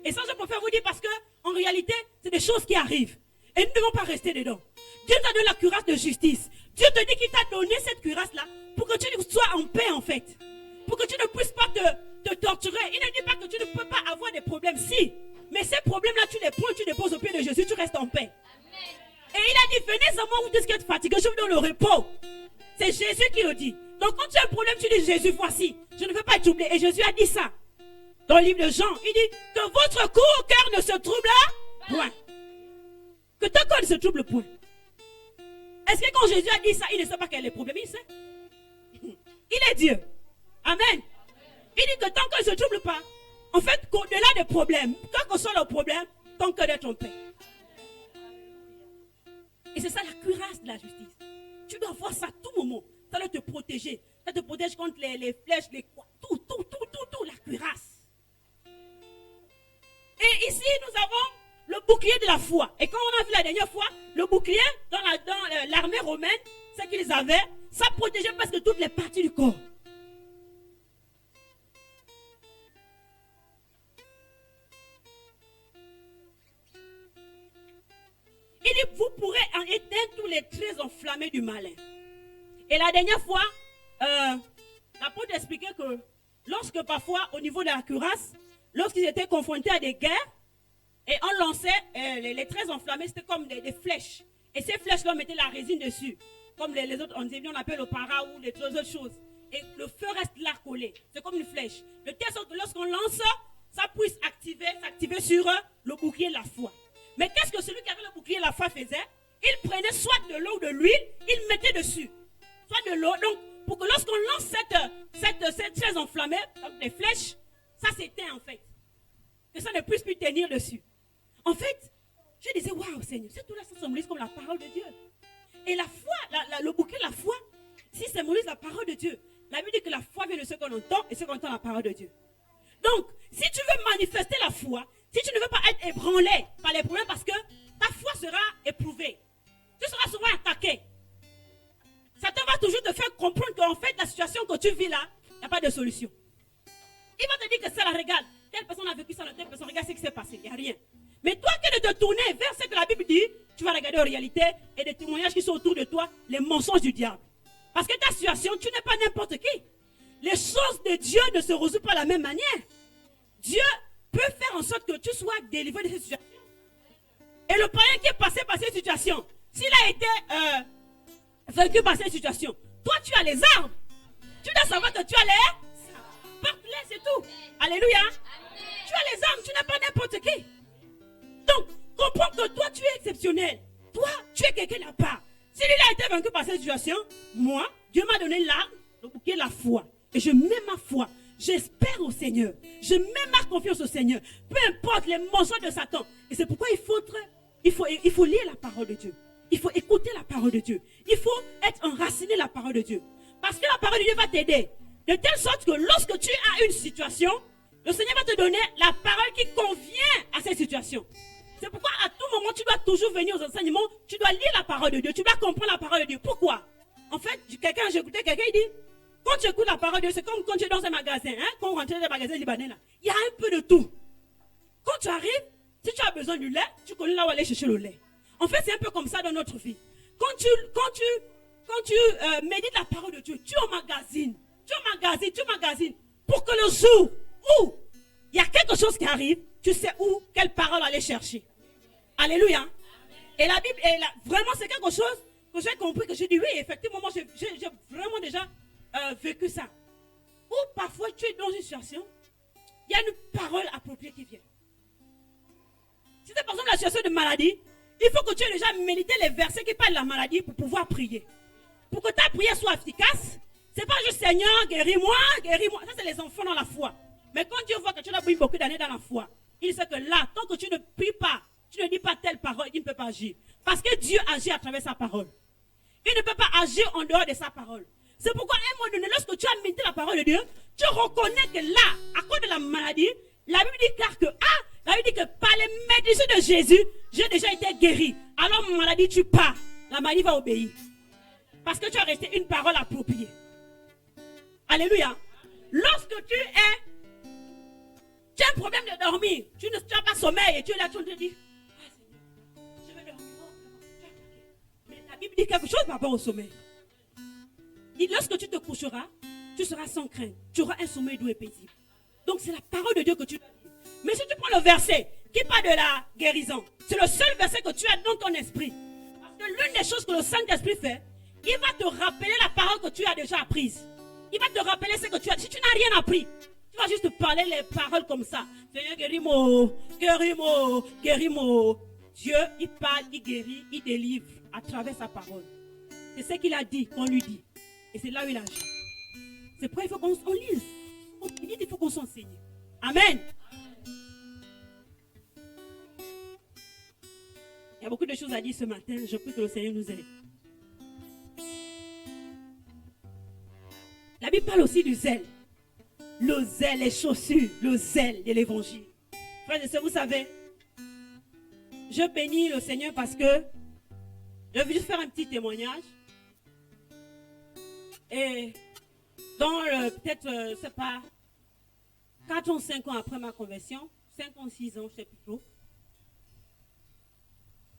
Et ça, je préfère vous dire parce que, en réalité, c'est des choses qui arrivent. Et nous ne devons pas rester dedans. Dieu t'a donné la cuirasse de justice. Dieu te dit qu'il t'a donné cette cuirasse-là pour que tu sois en paix, en fait. Pour que tu ne puisses pas te torturer. Il ne dit pas que tu ne peux pas avoir des problèmes. Si. Mais ces problèmes-là, tu les prends, tu les poses au pied de Jésus, tu restes en paix. Et il a dit, venez à moi, vous dites que vous êtes fatigué, je vous donne le repos. C'est Jésus qui le dit. Donc quand tu as un problème, tu dis, Jésus, voici. Je ne veux pas être troublé. Et Jésus a dit ça. Dans le livre de Jean, il dit que votre cœur ne se trouble point. Que ton cœur ne se trouble point. Est-ce que quand Jésus a dit ça, il ne sait pas quel est le problème? Il sait. Il est Dieu. Amen. Il dit que ton cœur ne se trouble pas. En fait, qu'au-delà des problèmes, quel que soit le problème, ton cœur est en paix. Et c'est ça la cuirasse de la justice. Tu dois voir ça à tout moment. Ça doit te protéger. Ça te protège contre les flèches, tout, la cuirasse. Et ici, nous avons le bouclier de la foi. Et quand on a vu la dernière fois, le bouclier dans l'armée romaine, ce qu'ils avaient, ça protégeait presque toutes les parties du corps. Il dit, vous pourrez en éteindre tous les traits enflammés du malin. Et la dernière fois, l'apôtre expliquait que lorsque parfois, au niveau de la cuirasse, lorsqu'ils étaient confrontés à des guerres, Et on lançait les traits enflammés, c'était comme des flèches. Et ces flèches-là, on mettait la résine dessus. Comme les autres, on appelle le para ou les autres choses. Et le feu reste là collé. C'est comme une flèche. De telle sorte que lorsqu'on lance, ça puisse s'activer sur le bouclier de la foi. Mais qu'est-ce que celui qui avait le bouclier de la foi faisait? Il prenait soit de l'eau ou de l'huile, il mettait dessus. Soit de l'eau. Donc, pour que lorsqu'on lance cette chaise enflammée, comme des flèches, ça s'éteint en fait. Que ça ne puisse plus tenir dessus. En fait, je disais, waouh Seigneur, c'est tout là, ça symbolise comme la parole de Dieu. Et la foi, le bouquet de la foi, si symbolise la parole de Dieu. La Bible dit que la foi vient de ce qu'on entend et ce qu'on entend la parole de Dieu. Donc, si tu veux manifester la foi, si tu ne veux pas être ébranlé par les problèmes, parce que ta foi sera éprouvée, tu seras souvent attaqué. Satan va toujours te faire comprendre qu'en fait, la situation que tu vis là, il n'y a pas de solution. Il va te dire que ça la regarde. Telle personne a vécu ça, telle personne, regarde ce qui s'est passé. Il n'y a rien. Mais toi, que de te tourner vers ce que la Bible dit, tu vas regarder en réalité et des témoignages qui sont autour de toi, les mensonges du diable. Parce que ta situation, tu n'es pas n'importe qui. Les choses de Dieu ne se résolvent pas de la même manière. Dieu peut faire en sorte que tu sois délivré de cette situation. Et le païen qui est passé par cette situation, s'il a été vaincu par cette situation, toi tu as les armes. Tu dois savoir que tu as les porte-les, c'est tout. Alléluia. Amen. Tu as les armes, tu n'es pas n'importe qui. Donc, comprends que toi tu es exceptionnel. Toi, tu es quelqu'un à part. Si lui a été vaincu par cette situation, moi, Dieu m'a donné l'arme, le bouquet, la foi. Et je mets ma foi. J'espère au Seigneur. Je mets ma confiance au Seigneur. Peu importe les mensonges de Satan. Et c'est pourquoi il faut lire la parole de Dieu. Il faut écouter la parole de Dieu. Il faut être enraciné la parole de Dieu. Parce que la parole de Dieu va t'aider. De telle sorte que lorsque tu as une situation, le Seigneur va te donner la parole qui convient à cette situation. C'est pourquoi à tout moment, tu dois toujours venir aux enseignements, tu dois lire la parole de Dieu, tu dois comprendre la parole de Dieu. Pourquoi? En fait, j'ai écouté quelqu'un, il dit, quand tu écoutes la parole de Dieu, c'est comme quand tu es dans un magasin, quand on rentre dans un magasin libanais, là, il y a un peu de tout. Quand tu arrives, si tu as besoin du lait, tu connais là où aller chercher le lait. En fait, c'est un peu comme ça dans notre vie. Quand tu médites la parole de Dieu, tu emmagasines, pour que le jour où il y a quelque chose qui arrive, tu sais où, quelle parole aller chercher. Alléluia. Amen. Et la Bible, vraiment, c'est quelque chose que j'ai compris, que j'ai dit, oui, effectivement, moi, j'ai vraiment déjà vécu ça. Ou parfois, tu es dans une situation, il y a une parole appropriée qui vient. Si c'est par exemple la situation de maladie, il faut que tu aies déjà médité les versets qui parlent de la maladie pour pouvoir prier. Pour que ta prière soit efficace, c'est pas juste Seigneur, guéris-moi, guéris-moi. Ça, c'est les enfants dans la foi. Mais quand Dieu voit que tu as pris beaucoup d'années dans la foi, il sait que là, tant que tu ne pries pas, tu ne dis pas telle parole, il ne peut pas agir. Parce que Dieu agit à travers sa parole. Il ne peut pas agir en dehors de sa parole. C'est pourquoi, à un moment donné, lorsque tu as médité la parole de Dieu, tu reconnais que là, à cause de la maladie, la Bible dit car que, la Bible dit que par les médecins de Jésus, j'ai déjà été guéri. Alors, ma maladie, tu pars. La maladie va obéir. Parce que tu as resté une parole appropriée. Alléluia. Lorsque tu as un problème de dormir, tu n'as pas sommeil et tu es là, tu te dis, je vais dormir. Mais la Bible dit quelque chose par rapport au sommeil. Et lorsque tu te coucheras, tu seras sans crainte. Tu auras un sommeil doux et paisible. Donc c'est la parole de Dieu que tu dois dire. Mais si tu prends le verset qui parle de la guérison, c'est le seul verset que tu as dans ton esprit. Parce que l'une des choses que le Saint-Esprit fait, il va te rappeler la parole que tu as déjà apprise. Il va te rappeler ce que tu as. Si tu n'as rien appris, tu vas juste parler les paroles comme ça. Seigneur, guéris-moi, guéris-moi, guéris-moi. Dieu, il parle, il guérit, il délivre à travers sa parole. C'est ce qu'il a dit, qu'on lui dit. Et c'est là où il agit. C'est pourquoi il faut qu'on lise. Il faut qu'on s'enseigne. Amen. Il y a beaucoup de choses à dire ce matin. Je prie que le Seigneur nous aide. La Bible parle aussi du zèle. Le zèle, les chaussures, le zèle de l'évangile. Frères et sœurs, vous savez, je bénis le Seigneur parce que je vais juste faire un petit témoignage. Et dans peut-être, je ne sais pas, 4 ou 5 ans après ma conversion, 5 ans, 6 ans, je ne sais plus trop,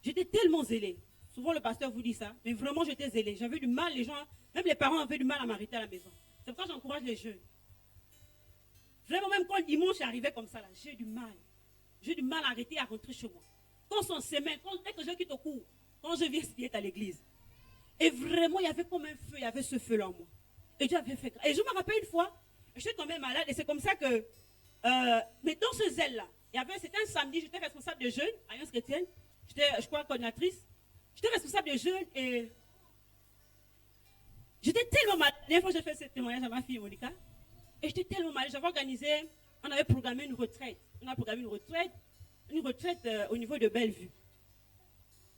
j'étais tellement zélée. Souvent le pasteur vous dit ça, mais vraiment j'étais zélée. J'avais du mal, les gens, même les parents avaient du mal à m'arrêter à la maison. C'est pourquoi j'encourage les jeunes. Vraiment, même quand le dimanche arrivait comme ça, là, j'ai du mal. j'ai du mal à arrêter à rentrer chez moi. Quand son semaine, dès que je quitte au cours, quand je viens être à l'église. Et vraiment, il y avait comme un feu, il y avait ce feu-là en moi. Et Dieu avait fait. Et je me rappelle une fois, j'étais tombée malade et c'est comme ça que, mais dans ce zèle-là, c'était un samedi, j'étais responsable de jeûne, Alliance chrétienne, j'étais, je crois, coordinatrice. J'étais responsable de jeûne et j'étais tellement malade. La dernière fois, j'ai fait ce témoignage à ma fille Monica. Et j'étais tellement malade. J'avais organisé, on avait programmé une retraite. On a programmé une retraite au niveau de Bellevue.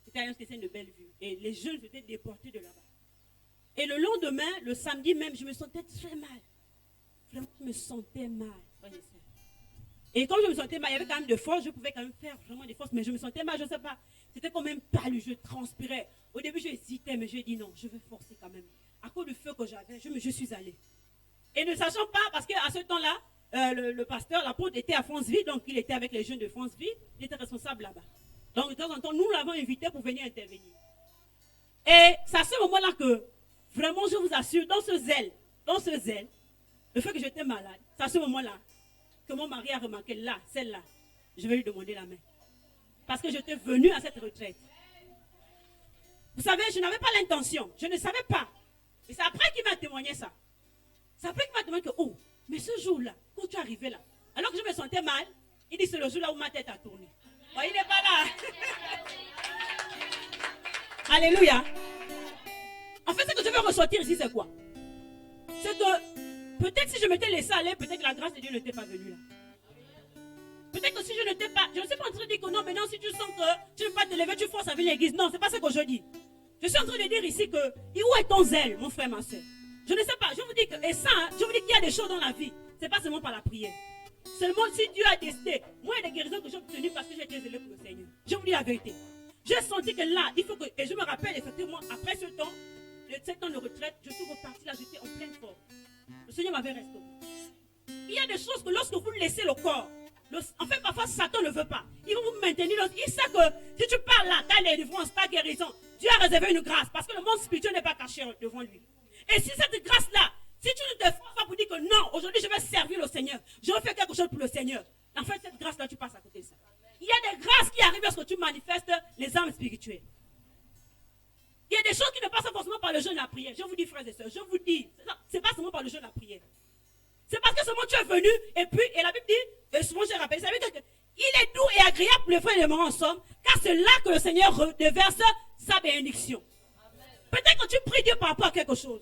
C'était Alliance chrétienne de Bellevue. Et les jeunes étaient déportés de là-bas. Et le lendemain, le samedi même, je me sentais très mal. Vraiment, je me sentais mal. Et comme je me sentais mal, il y avait quand même de force, je pouvais quand même faire vraiment des forces, mais je me sentais mal, je ne sais pas. C'était quand même pâle, je transpirais. Au début, j'hésitais, mais j'ai dit non, je vais forcer quand même. À cause du feu que j'avais, je suis allée. Et ne sachant pas, parce qu'à ce temps-là, le pasteur, l'apôtre était à Franceville, donc il était avec les jeunes de Franceville, il était responsable là-bas. Donc de temps en temps, nous l'avons invité pour venir intervenir. Et c'est à ce moment-là que, vraiment, je vous assure, dans ce zèle, le fait que j'étais malade, c'est à ce moment-là que mon mari a remarqué, là, celle-là, je vais lui demander la main. Parce que j'étais venue à cette retraite. Vous savez, je n'avais pas l'intention, je ne savais pas. Et c'est après qu'il m'a témoigné ça. C'est après qu'il m'a témoigné que, oh, mais ce jour-là, quand tu es arrivé là, alors que je me sentais mal, il dit c'est le jour-là où ma tête a tourné. Oh, il n'est pas là. Alléluia. En fait, ce que je veux ressortir ici, c'est quoi? C'est que peut-être si je m'étais laissé aller, peut-être que la grâce de Dieu n'était pas venue là. Peut-être que si je n'étais pas, je ne suis pas en train de dire que non, maintenant si tu sens que tu ne veux pas te lever, tu forces à venir à l'église. Non, c'est pas ce que je dis. Je suis en train de dire ici que, où est ton zèle, mon frère, ma soeur? Je ne sais pas, je vous dis que, et ça, je vous dis qu'il y a des choses dans la vie, c'est pas seulement par la prière. Seulement si Dieu a décidé, moi il y a des guérisons que j'ai obtenues parce que j'ai été zélé pour le Seigneur. Je vous dis la vérité. J'ai senti que là, il faut que, et je me rappelle effectivement, après ce temps, les 7 ans de retraite, je suis reparti là, j'étais en pleine forme. Le Seigneur m'avait restauré. Il y a des choses que lorsque vous laissez le corps, en fait, parfois Satan ne veut pas. Il va vous maintenir. Il sait que si tu parles là, tu as les délivrances, ta guérison, Dieu a réservé une grâce parce que le monde spirituel n'est pas caché devant lui. Et si cette grâce-là, si tu ne te forces pas pour dire que non, aujourd'hui je vais servir le Seigneur, je vais faire quelque chose pour le Seigneur, en fait, cette grâce-là, tu passes à côté de ça. Il y a des grâces qui arrivent lorsque tu manifestes les âmes spirituelles. Il y a des choses qui ne passent pas forcément par le jeûne et la prière. Je vous dis, frères et sœurs, je vous dis, c'est pas seulement par le jeûne et la prière. C'est parce que seulement tu es venu, et la Bible dit, et souvent j'ai rappelé, ça veut dire qu'il est doux et agréable pour les frères et les morts ensemble, car c'est là que le Seigneur déverse sa bénédiction. Peut-être que tu pries Dieu par rapport à quelque chose,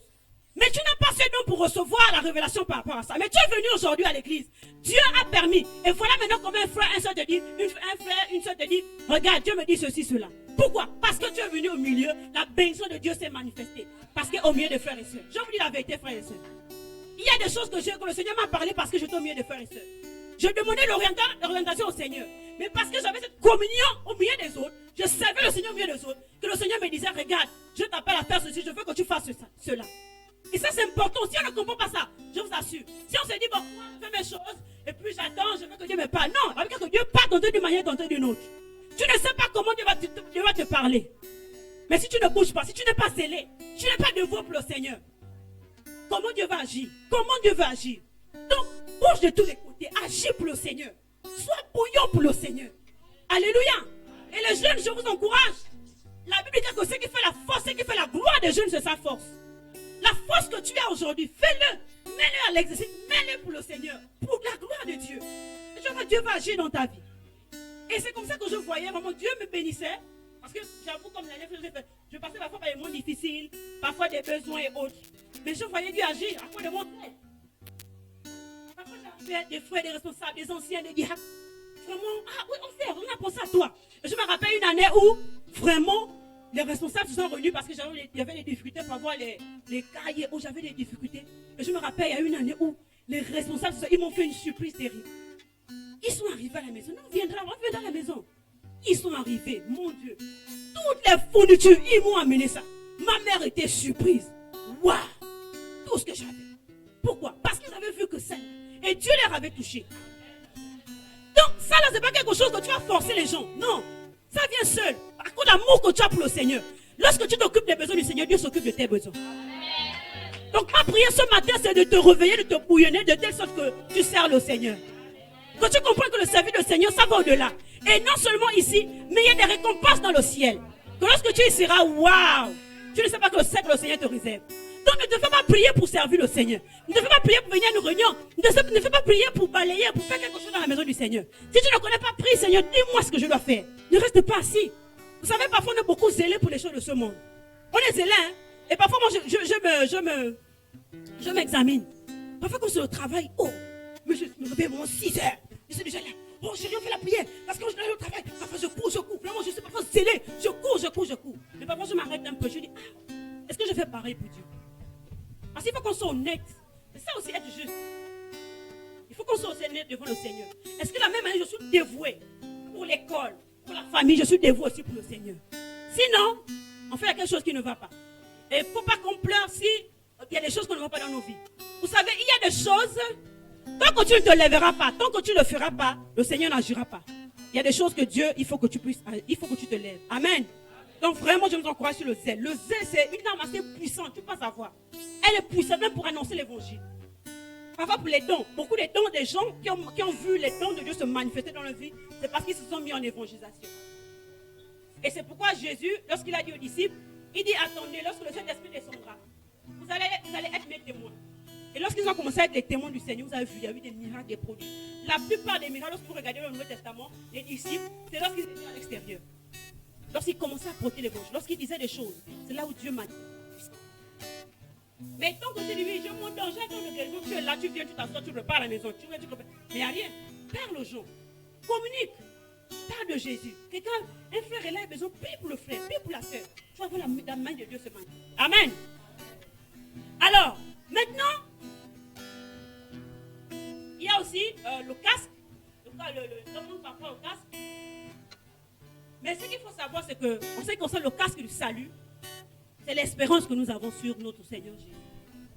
mais tu n'as pas ce don pour recevoir la révélation par rapport à ça. Mais tu es venu aujourd'hui à l'église, Dieu a permis, et voilà maintenant comme un frère, un soeur te dit, un frère, une soeur te dit, regarde, Dieu me dit ceci, cela. Pourquoi? Parce que tu es venu au milieu, la bénédiction de Dieu s'est manifestée. Parce qu'au milieu des frères et sœurs. Je vous dis la vérité, frères et sœurs. Il y a des choses que le Seigneur m'a parlé parce que j'étais au milieu des frères et sœurs. Je demandais l'orientation au Seigneur. Mais parce que j'avais cette communion au milieu des autres, je servais le Seigneur au milieu des autres, que le Seigneur me disait, regarde, je t'appelle à faire ceci, je veux que tu fasses cela. Et ça c'est important. Si on ne comprend pas ça, je vous assure. Si on se dit, bon, moi je fais mes choses, et puis j'attends, je veux que Dieu me parle. Non, avec que Dieu parle d'entrer d'une manière, d'entrer d'une autre. Tu ne sais pas comment Dieu va te parler. Mais si tu ne bouges pas, si tu n'es pas zélé, tu n'es pas dévoué pour le Seigneur. Comment Dieu va agir? Comment Dieu va agir? Donc, bouge de tous les côtés, agis pour le Seigneur. Sois bouillant pour le Seigneur. Alléluia. Et les jeunes, je vous encourage. La Bible dit que ce qui fait la force, ce qui fait la gloire des jeunes, c'est sa force. La force que tu as aujourd'hui, fais-le. Mets-le à l'exercice, mets-le pour le Seigneur, pour la gloire de Dieu. Et je vois que Dieu va agir dans ta vie. Et c'est comme ça que je voyais vraiment Dieu me bénissait. Parce que j'avoue, comme l'année dernière, je passais parfois par des moments difficiles, parfois des besoins et autres. Mais je voyais Dieu agir à cause de mon frère. Parfois j'avais des frères, des responsables, des anciens, des diacres. Vraiment, ah oui, on a pensé à toi. Et je me rappelle une année où, vraiment, les responsables se sont réunis parce qu'il y avait des difficultés pour avoir les cahiers, où j'avais des difficultés. Et je me rappelle, il y a une année où les responsables, ils m'ont fait une surprise terrible. Ils sont arrivés à la maison. Non, on viendra à la maison. Ils sont arrivés, mon Dieu. Toutes les fournitures, ils m'ont amené ça. Ma mère était surprise. Waouh! Tout ce que j'avais. Pourquoi? Parce qu'ils avaient vu que ça. Et Dieu les avait touchés. Donc, ça là, c'est pas quelque chose que tu vas forcer les gens. Non. Ça vient seul. À cause de l'amour que tu as pour le Seigneur. Lorsque tu t'occupes des besoins du Seigneur, Dieu s'occupe de tes besoins. Donc, ma prière ce matin, c'est de te réveiller, de te bouillonner, de telle sorte que tu sers le Seigneur. Quand tu comprends que le service du Seigneur, ça va au-delà. Et non seulement ici, mais il y a des récompenses dans le ciel. Que lorsque tu y seras, waouh, tu ne sais pas que le cercle le Seigneur te réserve. Donc ne te fais pas prier pour servir le Seigneur. Ne te fais pas prier pour venir à une réunion. Ne fais pas prier pour balayer, pour faire quelque chose dans la maison du Seigneur. Si tu ne connais pas, prie, Seigneur, dis-moi ce que je dois faire. Ne reste pas assis. Vous savez, parfois on est beaucoup zélés pour les choses de ce monde. On est zélés, hein. Et parfois moi je m'examine. Parfois quand c'est au travail, oh, mais je me réveille à 6 heures. Je suis déjà là. Oh, j'ai rien fait la prière. Parce que quand je dois aller au travail, parfois je cours. Vraiment, je suis parfois zélé. Je cours. Mais parfois je m'arrête un peu. Je dis, ah, est-ce que je fais pareil pour Dieu? Parce qu'il faut qu'on soit honnête. C'est ça aussi être juste. Il faut qu'on soit honnête devant le Seigneur. Est-ce que la même année, je suis dévoué pour l'école, pour la famille, je suis dévoué aussi pour le Seigneur? Sinon, on fait quelque chose qui ne va pas. Et il ne faut pas qu'on pleure si il y a des choses qu'on ne voit pas dans nos vies. Vous savez, il y a des choses, tant que tu ne te lèveras pas, tant que tu ne le feras pas, le Seigneur n'agira pas. Il y a des choses que Dieu, il faut que tu te lèves. Amen. Donc vraiment, je vous encourage sur le zèle. Le zèle, c'est une arme assez puissante, tu peux pas savoir. Elle est puissante même pour annoncer l'évangile. Parfois pour les dons, beaucoup de dons des gens qui ont vu les dons de Dieu se manifester dans leur vie, c'est parce qu'ils se sont mis en évangélisation. Et c'est pourquoi Jésus, lorsqu'il a dit aux disciples, il dit, attendez, lorsque le Saint-Esprit descendra, vous allez être mes témoins. Et lorsqu'ils ont commencé à être les témoins du Seigneur, vous avez vu, il y a eu des miracles, des produits. La plupart des miracles, lorsque vous regardez dans le Nouveau Testament, les disciples, c'est lorsqu'ils étaient à l'extérieur. Lorsqu'ils commençaient à porter l'évangile, lorsqu'ils disaient des choses, c'est là où Dieu m'a dit. Mais tant que tu dis, je monte dans le guérison, tu es là, tu viens, tu t'assois, tu repars à la maison, tu reviens, mais il n'y a rien. Parle aux gens, communique, parle de Jésus. Quelqu'un, un frère est là, il a besoin, prie pour le frère, prie pour la soeur. Tu vas voir la main de Dieu se manifester. Amen. Alors, maintenant, il y a aussi le casque, le monde parfois au casque. Mais ce qu'il faut savoir, c'est que, en ce qui concerne le casque du salut, c'est l'espérance que nous avons sur notre Seigneur Jésus.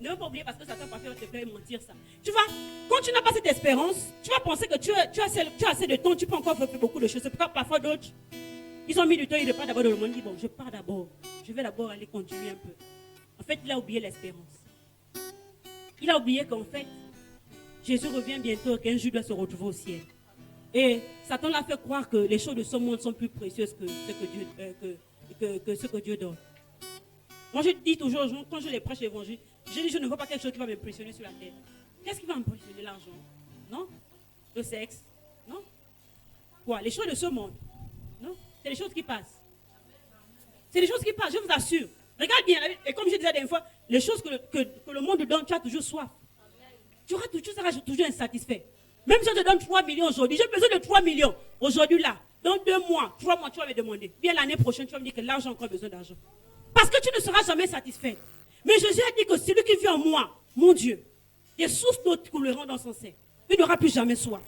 Ne veux pas oublier parce que Satan parfois te fait mentir ça. Tu vois, quand tu n'as pas cette espérance, tu vas penser que tu as assez de temps, tu peux encore faire beaucoup de choses. C'est pourquoi parfois d'autres, ils ont mis du temps, ils ne partent d'abord dans le monde, ils disent, bon, je pars d'abord. Je vais d'abord aller continuer un peu. En fait, il a oublié l'espérance. Il a oublié qu'en fait, Jésus revient bientôt et qu'un jour doit se retrouver au ciel. Et Satan l'a fait croire que les choses de ce monde sont plus précieuses que ce que Dieu donne. Moi, je dis toujours aux gens, quand je les prêche l'évangile, je dis, je ne vois pas quelque chose qui va m'impressionner sur la terre. Qu'est-ce qui va m'impressionner? L'argent? Non? Le sexe? Non? Quoi? Les choses de ce monde? Non? C'est les choses qui passent. C'est les choses qui passent, je vous assure. Regarde bien, et comme je disais la dernière fois, les choses que le monde donne, tu as toujours soif. Tu seras toujours insatisfait. Même si je te donne 3 millions aujourd'hui, j'ai besoin de 3 millions. Aujourd'hui là, dans 2 mois, 3 mois, tu vas me demander. Bien l'année prochaine, tu vas me dire que là, j'ai encore besoin d'argent. Parce que tu ne seras jamais satisfait. Mais Jésus a dit que celui qui vit en moi, mon Dieu, des sources d'eau couleront dans son sein. Il n'aura plus jamais soif.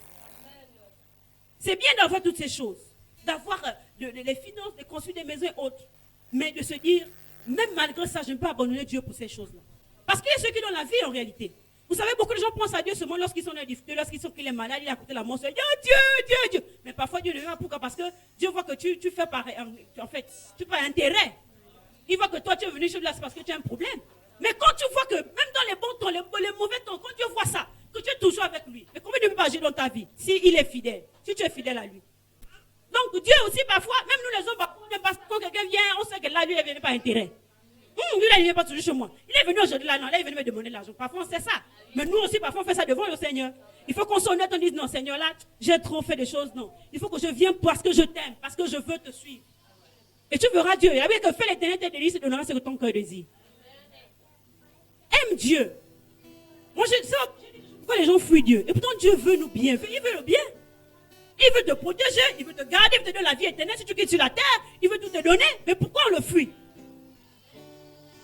C'est bien d'avoir toutes ces choses. D'avoir les finances, de construire des maisons et autres. Mais de se dire, même malgré ça, je ne peux pas abandonner Dieu pour ces choses-là. Parce qu'il y a ceux qui donnent la vie en réalité. Vous savez, beaucoup de gens pensent à Dieu seulement lorsqu'ils sont dans la difficulté, lorsqu'ils sont qu'il est malade, il est à côté de la mort, ils disent, oh Dieu. Mais parfois Dieu ne veut pas. Pourquoi? Parce que Dieu voit que tu fais pareil. En fait, tu fais intérêt. Il voit que toi tu es venu chez lui, c'est parce que tu as un problème. Mais quand tu vois que même dans les bons temps, les mauvais temps, quand Dieu voit ça, que tu es toujours avec lui, mais combien de peux agir dans ta vie s'il est fidèle, si tu es fidèle à lui? Donc Dieu aussi parfois, même nous les hommes, quand quelqu'un vient, on sait que là, lui, il ne vient pas intérêt. Lui, là, il ne vient pas toujours chez moi. Il est venu aujourd'hui, là, non, là, il est venu me demander de l'argent. Parfois, on sait ça. Mais nous aussi, parfois, on fait ça devant le Seigneur. Il faut qu'on soit honnête, on dise, non, Seigneur, là, j'ai trop fait des choses, non. Il faut que je vienne parce que je t'aime, parce que je veux te suivre. Et tu verras Dieu. Il a dit que fais l'éternel tes délices et donnera ce que ton cœur désire. Aime Dieu. Moi, je sais pourquoi les gens fuient Dieu. Et pourtant, Dieu veut nous bien. Il veut le bien. Il veut te protéger, il veut te garder, il veut te donner la vie éternelle. Si tu quittes sur la terre, il veut tout te donner. Mais pourquoi on le fuit?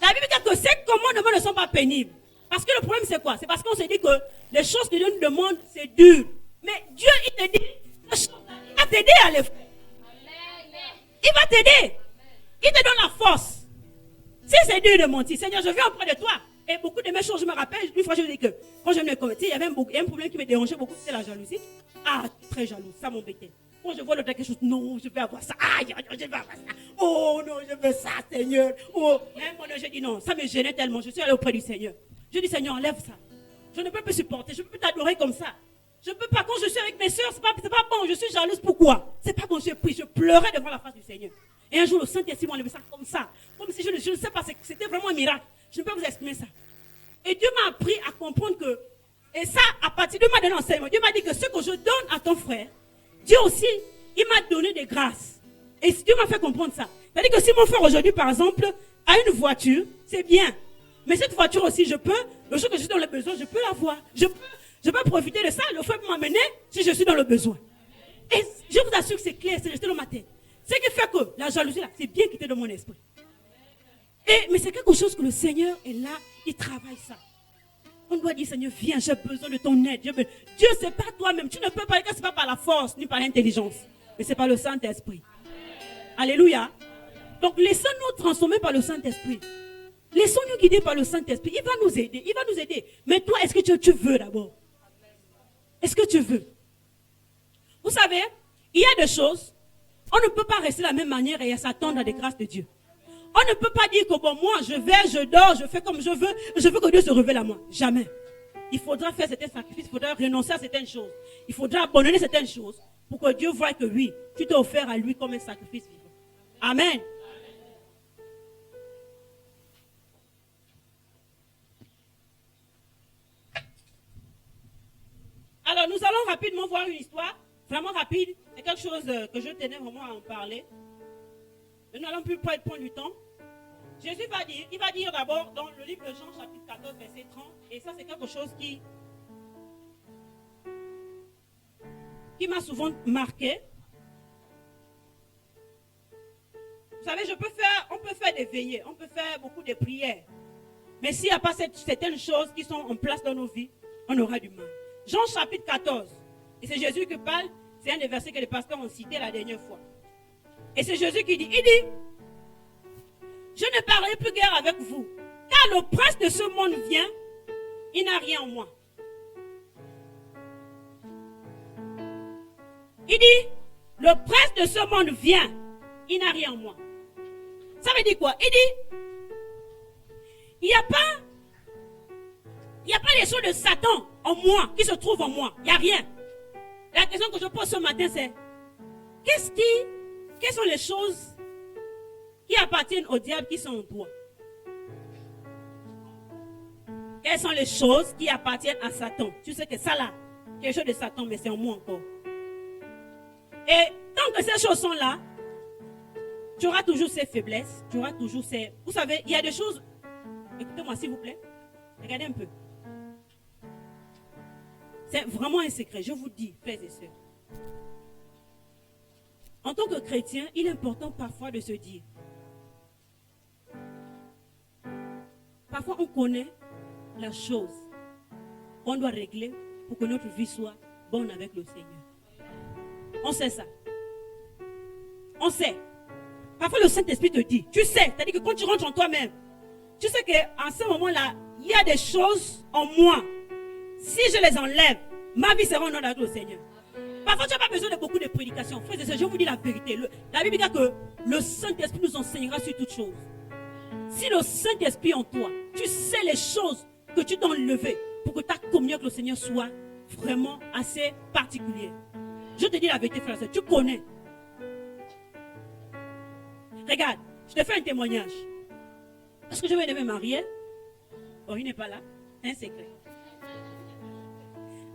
La Bible dit que ces commandements ne sont pas pénibles. Parce que le problème, c'est quoi? C'est parce qu'on se dit que les choses que Dieu nous demande, c'est dur. Mais Dieu, il te dit, il va t'aider à les faire. Il va t'aider. Il te donne la force. Si c'est dur de mentir, Seigneur, je viens auprès de toi. Et beaucoup de mes choses, je me rappelle, une fois je dis que quand je me convertis, il y avait un problème qui me dérangeait beaucoup, c'était la jalousie. Ah, très jaloux, ça m'embêtait. Quand je vois l'autre quelque chose, non, je vais avoir ça. Aïe, je vais avoir ça. Oh non, je veux ça, Seigneur. Oh, même moi, je dis non, ça me gênait tellement. Je suis allé auprès du Seigneur. Je dis, Seigneur, enlève ça. Je ne peux plus supporter, je ne peux plus t'adorer comme ça. Je ne peux pas, quand je suis avec mes soeurs, c'est pas bon, je suis jalouse. Pourquoi? C'est pas bon, j'ai pris, je pleurais devant la face du Seigneur. Et un jour, le Saint-Esprit m'a levé ça, comme si je ne sais pas, c'était vraiment un miracle. Je ne peux pas vous exprimer ça. Et Dieu m'a appris à comprendre que, et ça, à partir de ma donné l'enseignement, Dieu m'a dit que ce que je donne à ton frère, Dieu aussi, il m'a donné des grâces. Et Dieu m'a fait comprendre ça. C'est-à-dire que si mon frère aujourd'hui, par exemple, a une voiture, c'est bien. Mais cette voiture aussi, le jour que je suis dans le besoin, je peux l'avoir. Je peux profiter de ça. Le frère peut m'amener si je suis dans le besoin. Et je vous assure que c'est clair, c'est resté dans ma tête. Ce qui fait que la jalousie, là, c'est bien quitté de mon esprit. Mais c'est quelque chose que le Seigneur est là, il travaille ça. On doit dire, Seigneur, viens, j'ai besoin de ton aide. Dieu, c'est pas toi-même. Tu ne peux pas, c'est pas par la force, ni par l'intelligence. Mais c'est par le Saint-Esprit. Alléluia. Donc, laissons-nous transformer par le Saint-Esprit. Laissons-nous guider par le Saint-Esprit. Il va nous aider. Il va nous aider. Mais toi, est-ce que tu veux d'abord? Est-ce que tu veux? Vous savez, il y a des choses, on ne peut pas rester de la même manière et s'attendre à des grâces de Dieu. On ne peut pas dire que bon, moi, je dors, je fais comme je veux que Dieu se révèle à moi. Jamais. Il faudra faire certains sacrifices, il faudra renoncer à certaines choses. Il faudra abandonner certaines choses pour que Dieu voie que oui, tu t'es offert à lui comme un sacrifice vivant. Amen. Alors, nous allons rapidement voir une histoire, vraiment rapide. C'est quelque chose que je tenais vraiment à en parler. Nous n'allons plus prendre du temps. Jésus va dire, il va dire d'abord dans le livre de Jean, chapitre 14, verset 30, et ça c'est quelque chose qui m'a souvent marqué. Vous savez, on peut faire des veillées, on peut faire beaucoup de prières. Mais s'il n'y a pas certaines choses qui sont en place dans nos vies, on aura du mal. Jean chapitre 14, et c'est Jésus qui parle, c'est un des versets que les pasteurs ont cité la dernière fois. Et c'est Jésus qui dit, je ne parlerai plus guère avec vous, car le prince de ce monde vient, il n'a rien en moi. Il dit, le prince de ce monde vient, il n'a rien en moi. Ça veut dire quoi? Il dit, il n'y a pas les choses de Satan en moi, qui se trouvent en moi. Il n'y a rien. La question que je pose ce matin, c'est, quelles sont les choses qui appartiennent au diable qui sont en toi? Quelles sont les choses qui appartiennent à Satan? Tu sais que ça là, quelque chose de Satan, mais c'est en moi encore. Et tant que ces choses sont là, tu auras toujours ces faiblesses, tu auras toujours ces... Vous savez, il y a des choses... Écoutez-moi s'il vous plaît. Regardez un peu. C'est vraiment un secret, je vous dis, frères et sœurs. En tant que chrétien, il est important parfois de se dire. Parfois, on connaît la chose qu'on doit régler pour que notre vie soit bonne avec le Seigneur. On sait ça. On sait. Parfois, le Saint-Esprit te dit, tu sais, c'est-à-dire que quand tu rentres en toi-même, tu sais qu'en ce moment-là, il y a des choses en moi. Si je les enlève, ma vie sera en ordre avec le Seigneur. Parfois, tu n'as pas besoin de beaucoup de prédications. Frères et sœurs, je vous dis la vérité. La Bible dit que le Saint-Esprit nous enseignera sur toutes choses. Si le Saint-Esprit en toi, tu sais les choses que tu dois enlever pour que ta communion avec le Seigneur soit vraiment assez particulière. Je te dis la vérité, frère et sœur, tu connais. Regarde, je te fais un témoignage. Parce que je venais de me marier. Oh, il n'est pas là. C'est un secret.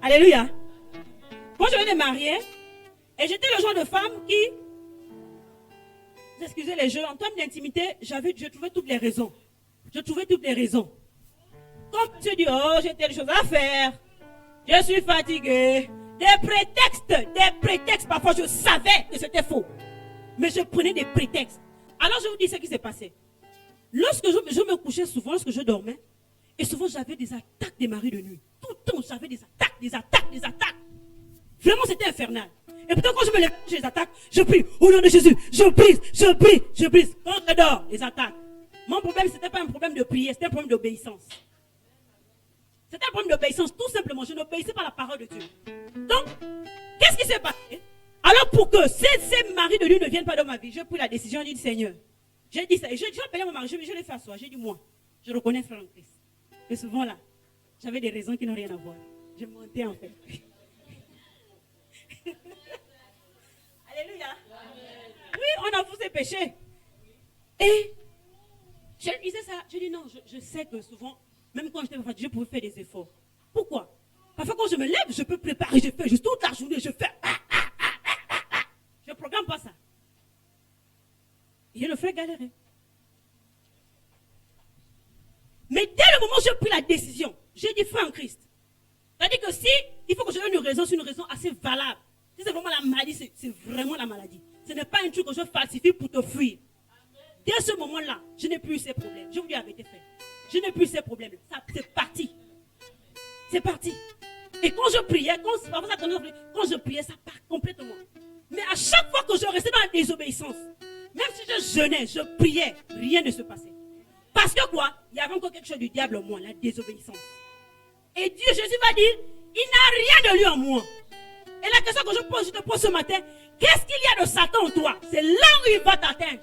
Alléluia. Quand je venais de me marier, et j'étais le genre de femme qui, excusez les jeux, en termes d'intimité, je trouvais toutes les raisons. Je trouvais toutes les raisons. Comme je dis, oh, j'ai telle chose à faire. Je suis fatiguée. Des prétextes. Parfois, je savais que c'était faux. Mais je prenais des prétextes. Alors, je vous dis ce qui s'est passé. Lorsque je me couchais souvent, lorsque je dormais, et souvent, j'avais des attaques des maris de nuit. Tout le temps, j'avais des attaques. Vraiment, c'était infernal. Et pourtant, quand je me lève, j'ai des attaques, je prie, au nom de Jésus, je prie. Quand je dors, les attaques. Mon problème, ce n'était pas un problème de prière, c'était un problème d'obéissance. C'était un problème d'obéissance, tout simplement. Je n'obéissais pas à la parole de Dieu. Donc, qu'est-ce qui s'est passé? Alors, pour que ces maris de nuit ne viennent pas dans ma vie, j'ai pris la décision, j'ai dit, Seigneur, j'ai dit ça. J'ai appelé mon mari, je l'ai fait asseoir. J'ai dit, moi, je reconnais frère en Christ. Et souvent là, j'avais des raisons qui n'ont rien à voir. Je mentais en fait. on avoue ses péchés. Et je lui disais ça. Je dis non, je sais que souvent, même quand j'étais fatiguée, je pouvais faire des efforts. Pourquoi? Parfois quand je me lève, je peux préparer, je fais juste toute la journée, je fais. Je ne programme pas ça. Et je le fais galérer. Mais dès le moment où j'ai pris la décision, j'ai dit foi en Christ. C'est-à-dire que si il faut que je donne une raison, c'est une raison assez valable. Si c'est vraiment la maladie, c'est vraiment la maladie. Ce n'est pas un truc que je falsifie pour te fuir. Dès ce moment-là, je n'ai plus ces problèmes. Je vous dis la vérité, frère. Je n'ai plus ces problèmes. C'est parti. C'est parti. Et quand je priais, quand je priais, ça part complètement. Mais à chaque fois que je restais dans la désobéissance, même si je jeûnais, je priais, rien ne se passait. Parce que quoi? Il y avait encore quelque chose du diable en moi, la désobéissance. Et Dieu, Jésus va dire, il n'a rien de lui en moi. Et la question que je te pose ce matin, qu'est-ce qu'il y a de Satan en toi? C'est là où il va t'atteindre.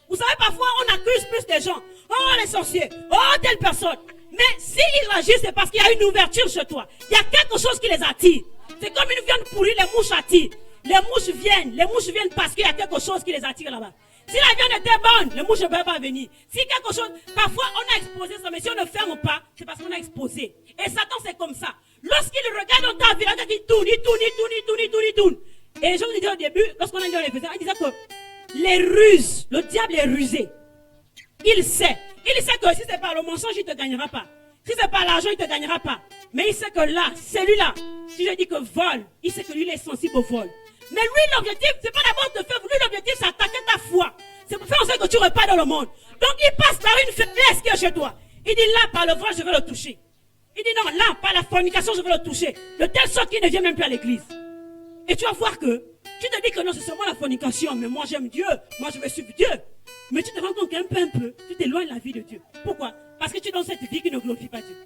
Vous savez, parfois, on accuse plus des gens. Oh, les sorciers. Oh, telle personne. Mais s'ils agissent, c'est parce qu'il y a une ouverture chez toi. Il y a quelque chose qui les attire. C'est comme une viande pourrie, les mouches attirent. Les mouches viennent parce qu'il y a quelque chose qui les attire là-bas. Si la viande était bonne, les mouches ne peuvent pas venir. Si quelque chose, parfois on a exposé ça, mais si on ne ferme pas, c'est parce qu'on a exposé. Et Satan, c'est comme ça. Lorsqu'il regarde dans ta vie, il tourne. Et je vous disais au début, lorsqu'on a dit dans les Éphésiens, il disait que les ruses, le diable est rusé. Il sait que si c'est par le mensonge, il ne te gagnera pas. Si c'est par l'argent, il ne te gagnera pas. Mais il sait que là, celui-là, si je dis que vole, il sait que lui, il est sensible au vol. Mais lui, l'objectif, c'est pas d'abord de faire. Lui, l'objectif, c'est attaquer ta foi. C'est pour faire en sorte que tu repars dans le monde. Donc, il passe par une faiblesse qui est chez toi. Il dit là, par le vol, je vais le toucher. Il dit non, là, par la fornication, je vais le toucher. De telle sorte qu'il ne vient même plus à l'église. Et tu vas voir que tu te dis que non, c'est seulement la fornication. Mais moi, j'aime Dieu. Moi, je vais suivre Dieu. Mais tu te rends compte qu'un peu, tu t'éloignes de la vie de Dieu. Pourquoi? Parce que tu es dans cette vie qui ne glorifie pas Dieu.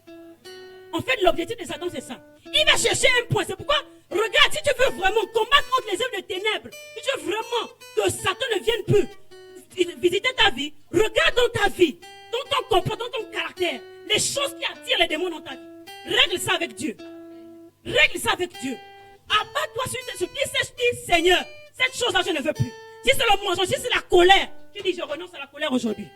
En fait, l'objectif de Satan, c'est ça. Il va chercher un point. C'est pourquoi, regarde, si tu veux vraiment combattre contre les œuvres de ténèbres, si tu veux vraiment que Satan ne vienne plus visiter ta vie, regarde dans ta vie, dans ton comportement, dans ton caractère, les choses qui attirent les démons dans ta vie. Règle ça avec Dieu. Règle ça avec Dieu. Abat-toi sur tes dis, Seigneur, cette chose-là, je ne veux plus. Si c'est le mensonge, si c'est la colère, tu dis, je renonce à la colère aujourd'hui.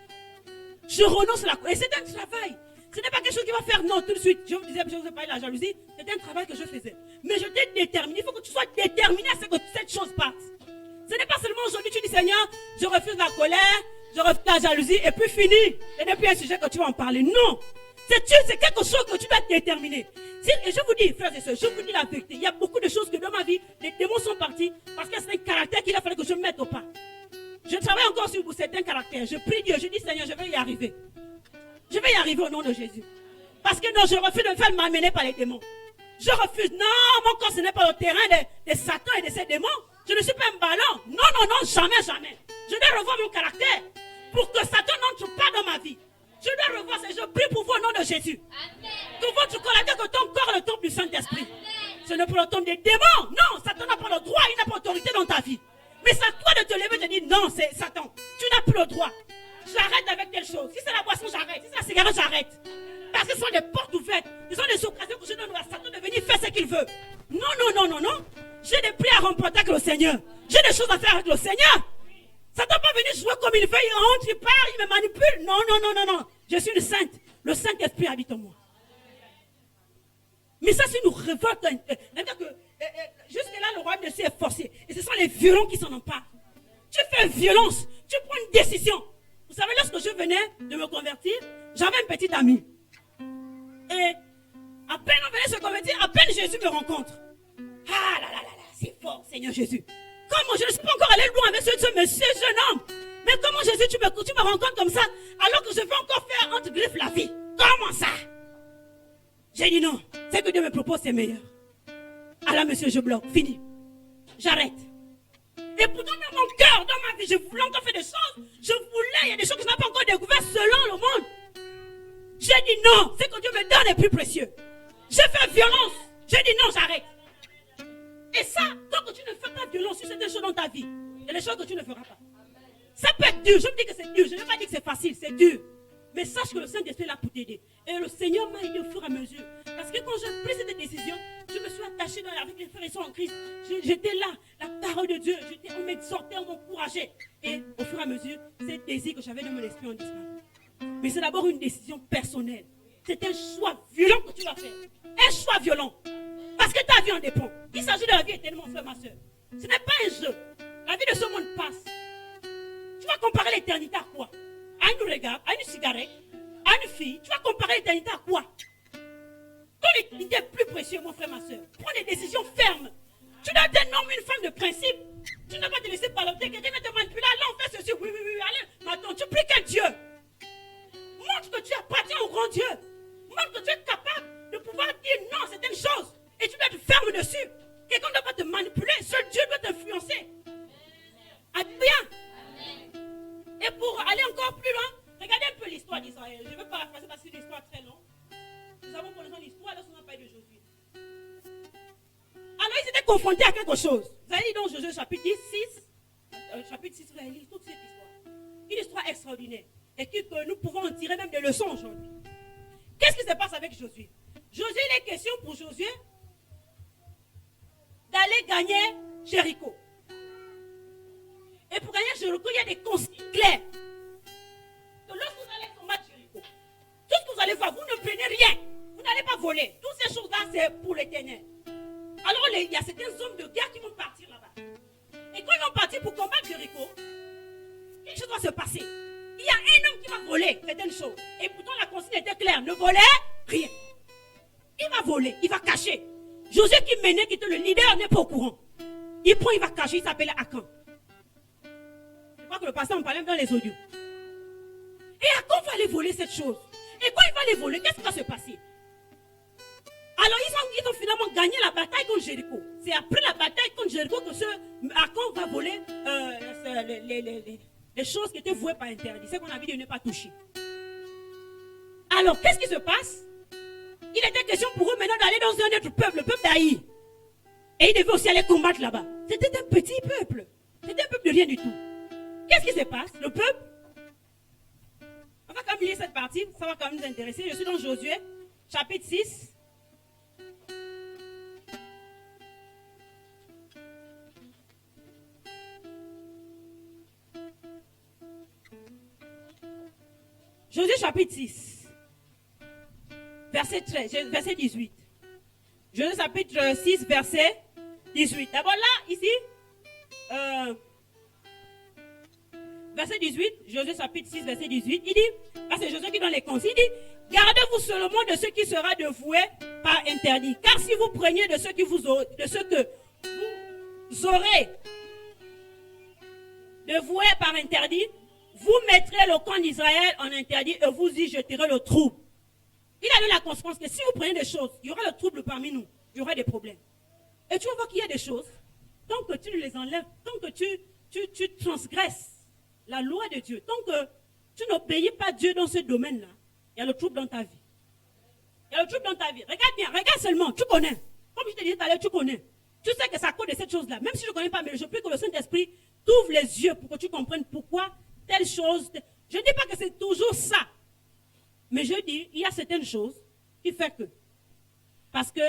Je renonce à la colère. Et c'est un travail. Ce n'est pas quelque chose qui va faire non tout de suite. Je vous disais, je vous ai parlé de la jalousie. C'était un travail que je faisais. Mais je t'ai déterminé. Il faut que tu sois déterminé à ce que cette chose parte. Ce n'est pas seulement aujourd'hui, tu dis, Seigneur, je refuse la colère, je refuse la jalousie, et puis fini. Ce n'est plus un sujet que tu vas en parler. Non. C'est quelque chose que tu dois déterminer. Et je vous dis, frères et sœurs, je vous dis la vérité. Il y a beaucoup de choses que dans ma vie, les démons sont partis parce que c'est un caractère qu'il a fallu que je mette au pas. Je travaille encore sur certains caractères. Je prie Dieu, je dis, Seigneur, je vais y arriver. Je vais y arriver au nom de Jésus. Parce que non, je refuse de me faire m'amener par les démons. Je refuse. Non, mon corps, ce n'est pas le terrain de Satan et de ses démons. Je ne suis pas un ballon. Non, jamais. Je dois revoir mon caractère pour que Satan n'entre pas dans ma vie. Je dois revoir ça. Je prie pour vous au nom de Jésus. Amen. Que votre corps, que ton corps est le temple du Saint-Esprit. Ce n'est pas le temple des démons. Non, Satan n'a pas le droit. Il n'a pas autorité dans ta vie. Mais c'est à toi de te lever et de dire non, c'est Satan. Tu n'as plus le droit. J'arrête avec telle chose. Si c'est la boisson, j'arrête. Si c'est la cigarette, j'arrête. Parce que ce sont des portes ouvertes. Ce sont des occasions que je donne à Satan de venir faire ce qu'il veut. Non. J'ai des prix à remporter avec le Seigneur. J'ai des choses à faire avec le Seigneur. Satan peut venir jouer comme il veut. Il rentre, il part, il me manipule. Non. Je suis une sainte. Le Saint-Esprit habite en moi. Mais ça, c'est une révolte. C'est-à-dire que jusque-là, le royaume de Dieu est forcé. Et ce sont les violents qui s'en emparent. Tu fais violence. Tu prends une décision. Vous savez, lorsque je venais de me convertir, j'avais un petit ami. Et à peine on venait se convertir, à peine Jésus me rencontre. Ah là, c'est fort, Seigneur Jésus. Comment je ne suis pas encore allé loin avec ce jeune homme. Mais comment Jésus, tu me rencontres comme ça, alors que je veux encore faire entre griffes la vie? Comment ça? J'ai dit non, ce que Dieu me propose, c'est meilleur. Alors monsieur, je bloque, fini. J'arrête. Et pourtant, dans mon cœur, dans ma vie, je voulais encore faire des choses. Il y a des choses que je n'ai pas encore découvertes selon le monde. J'ai dit non, ce que Dieu me donne est plus précieux. J'ai fait violence. J'ai dit non, j'arrête. Et ça, tant que tu ne fais pas violence sur certaines choses dans ta vie, il y a des choses que tu ne feras pas. Ça peut être dur, je me dis que c'est dur. Je ne vais pas dire que c'est facile, c'est dur. Mais sache que le Saint-Esprit est là pour t'aider. Et le Seigneur m'a aidé au fur et à mesure. Parce que quand j'ai pris cette décision, je me suis attaché avec les frères et sœurs en Christ. J'étais là, la parole de Dieu, on m'exhortait, on m'encourageait. Et au fur et à mesure, ces désirs que j'avais de mon esprit ont disparu. Mais c'est d'abord une décision personnelle. C'est un choix violent que tu vas faire. Un choix violent. Parce que ta vie en dépend. Il s'agit de la vie éternelle, mon frère, ma soeur. Ce n'est pas un jeu. La vie de ce monde passe. Tu vas comparer l'éternité à quoi? À un regard, à une cigarette, à une fille. Tu vas comparer l'éternité à quoi? Ton éternité est plus précieux, mon frère, ma soeur. Prends des décisions fermes. Tu dois être un homme, une femme de principe. Tu ne dois pas te laisser baloter. Quelqu'un va te manipuler. Allez, on fait ceci. Oui, allez. Maintenant, tu pries quel Dieu? Montre que tu appartiens au grand Dieu. Montre que tu es capable de pouvoir dire non à certaines choses. Et tu dois être ferme dessus. Quelqu'un ne doit pas te manipuler. Seul Dieu doit t'influencer. Bien. Et pour aller encore plus loin, regardez un peu l'histoire d'Israël. Je vais paraphraser parce que l'histoire est très longue. Nous avons connaissance de l'histoire, alors on n'a pas de Josué. Alors ils étaient confrontés à quelque chose. Vous avez dit donc Josué chapitre 6, chapitre 6, vous avez lu toute cette histoire. Une histoire extraordinaire. Et que nous pouvons en tirer même des leçons aujourd'hui. Qu'est-ce qui se passe avec Josué? Josué, il est question pour Josué d'aller gagner Jéricho. Et pour gagner Jéricho, il y a des consignes claires. Que lorsque vous allez combattre Jéricho, tout ce que vous allez faire, vous ne prenez rien. Vous n'allez pas voler. Toutes ces choses-là, c'est pour l'éternel. Alors, il y a certains hommes de guerre qui vont partir là-bas. Et quand ils vont partir pour combattre Jéricho, quelque chose va se passer. Il y a un homme qui va voler certaines choses. Et pourtant, la consigne était claire. Ne volez rien. Il va voler, il va cacher. Josué qui menait, qui était le leader, n'est pas au courant. Il prend, il va cacher, il s'appelle Akan. Je crois que le pasteur en parlait dans les audios. Et Akan va aller voler cette chose. Et quand il va les voler, qu'est-ce qui va se passer? Alors ils ont finalement gagné la bataille contre Jéricho. C'est après la bataille contre Jéricho que ce Akan va voler les choses qui étaient vouées par interdit. C'est qu'on a dit de ne pas toucher. Alors qu'est-ce qui se passe? Il était question pour eux maintenant d'aller dans un autre peuple, le peuple d'Aï. Et ils devaient aussi aller combattre là-bas. C'était un petit peuple. C'était un peuple de rien du tout. Qu'est-ce qui se passe? Le peuple, on va quand même lire cette partie, ça va quand même nous intéresser. Je suis dans Josué, chapitre 6. Josué chapitre 6, verset 13, verset 18. Josué chapitre 6, verset 18. D'abord là, ici, verset 18, Josué chapitre 6, verset 18, il dit, parce que Josué qui donne les conseils, il dit, gardez-vous seulement de ce qui sera dévoué par interdit. Car si vous preniez de ce que vous aurez dévoué par interdit, vous mettrez le camp d'Israël en interdit et vous y jeterez le trouble. Il a donné la conséquence que si vous prenez des choses, il y aura le trouble parmi nous, il y aura des problèmes. Et tu vas voir qu'il y a des choses, tant que tu ne les enlèves, tant que tu transgresses la loi de Dieu, tant que tu n'obéis pas Dieu dans ce domaine-là, il y a le trouble dans ta vie. Il y a le trouble dans ta vie. Regarde bien, regarde seulement, tu connais. Comme je te disais tout à l'heure, tu connais. Tu sais que c'est à cause de cette chose-là. Même si je ne connais pas, mais je prie que le Saint-Esprit t'ouvre les yeux pour que tu comprennes pourquoi telle chose. Je ne dis pas que c'est toujours ça. Mais je dis, il y a certaines choses qui font que. Parce que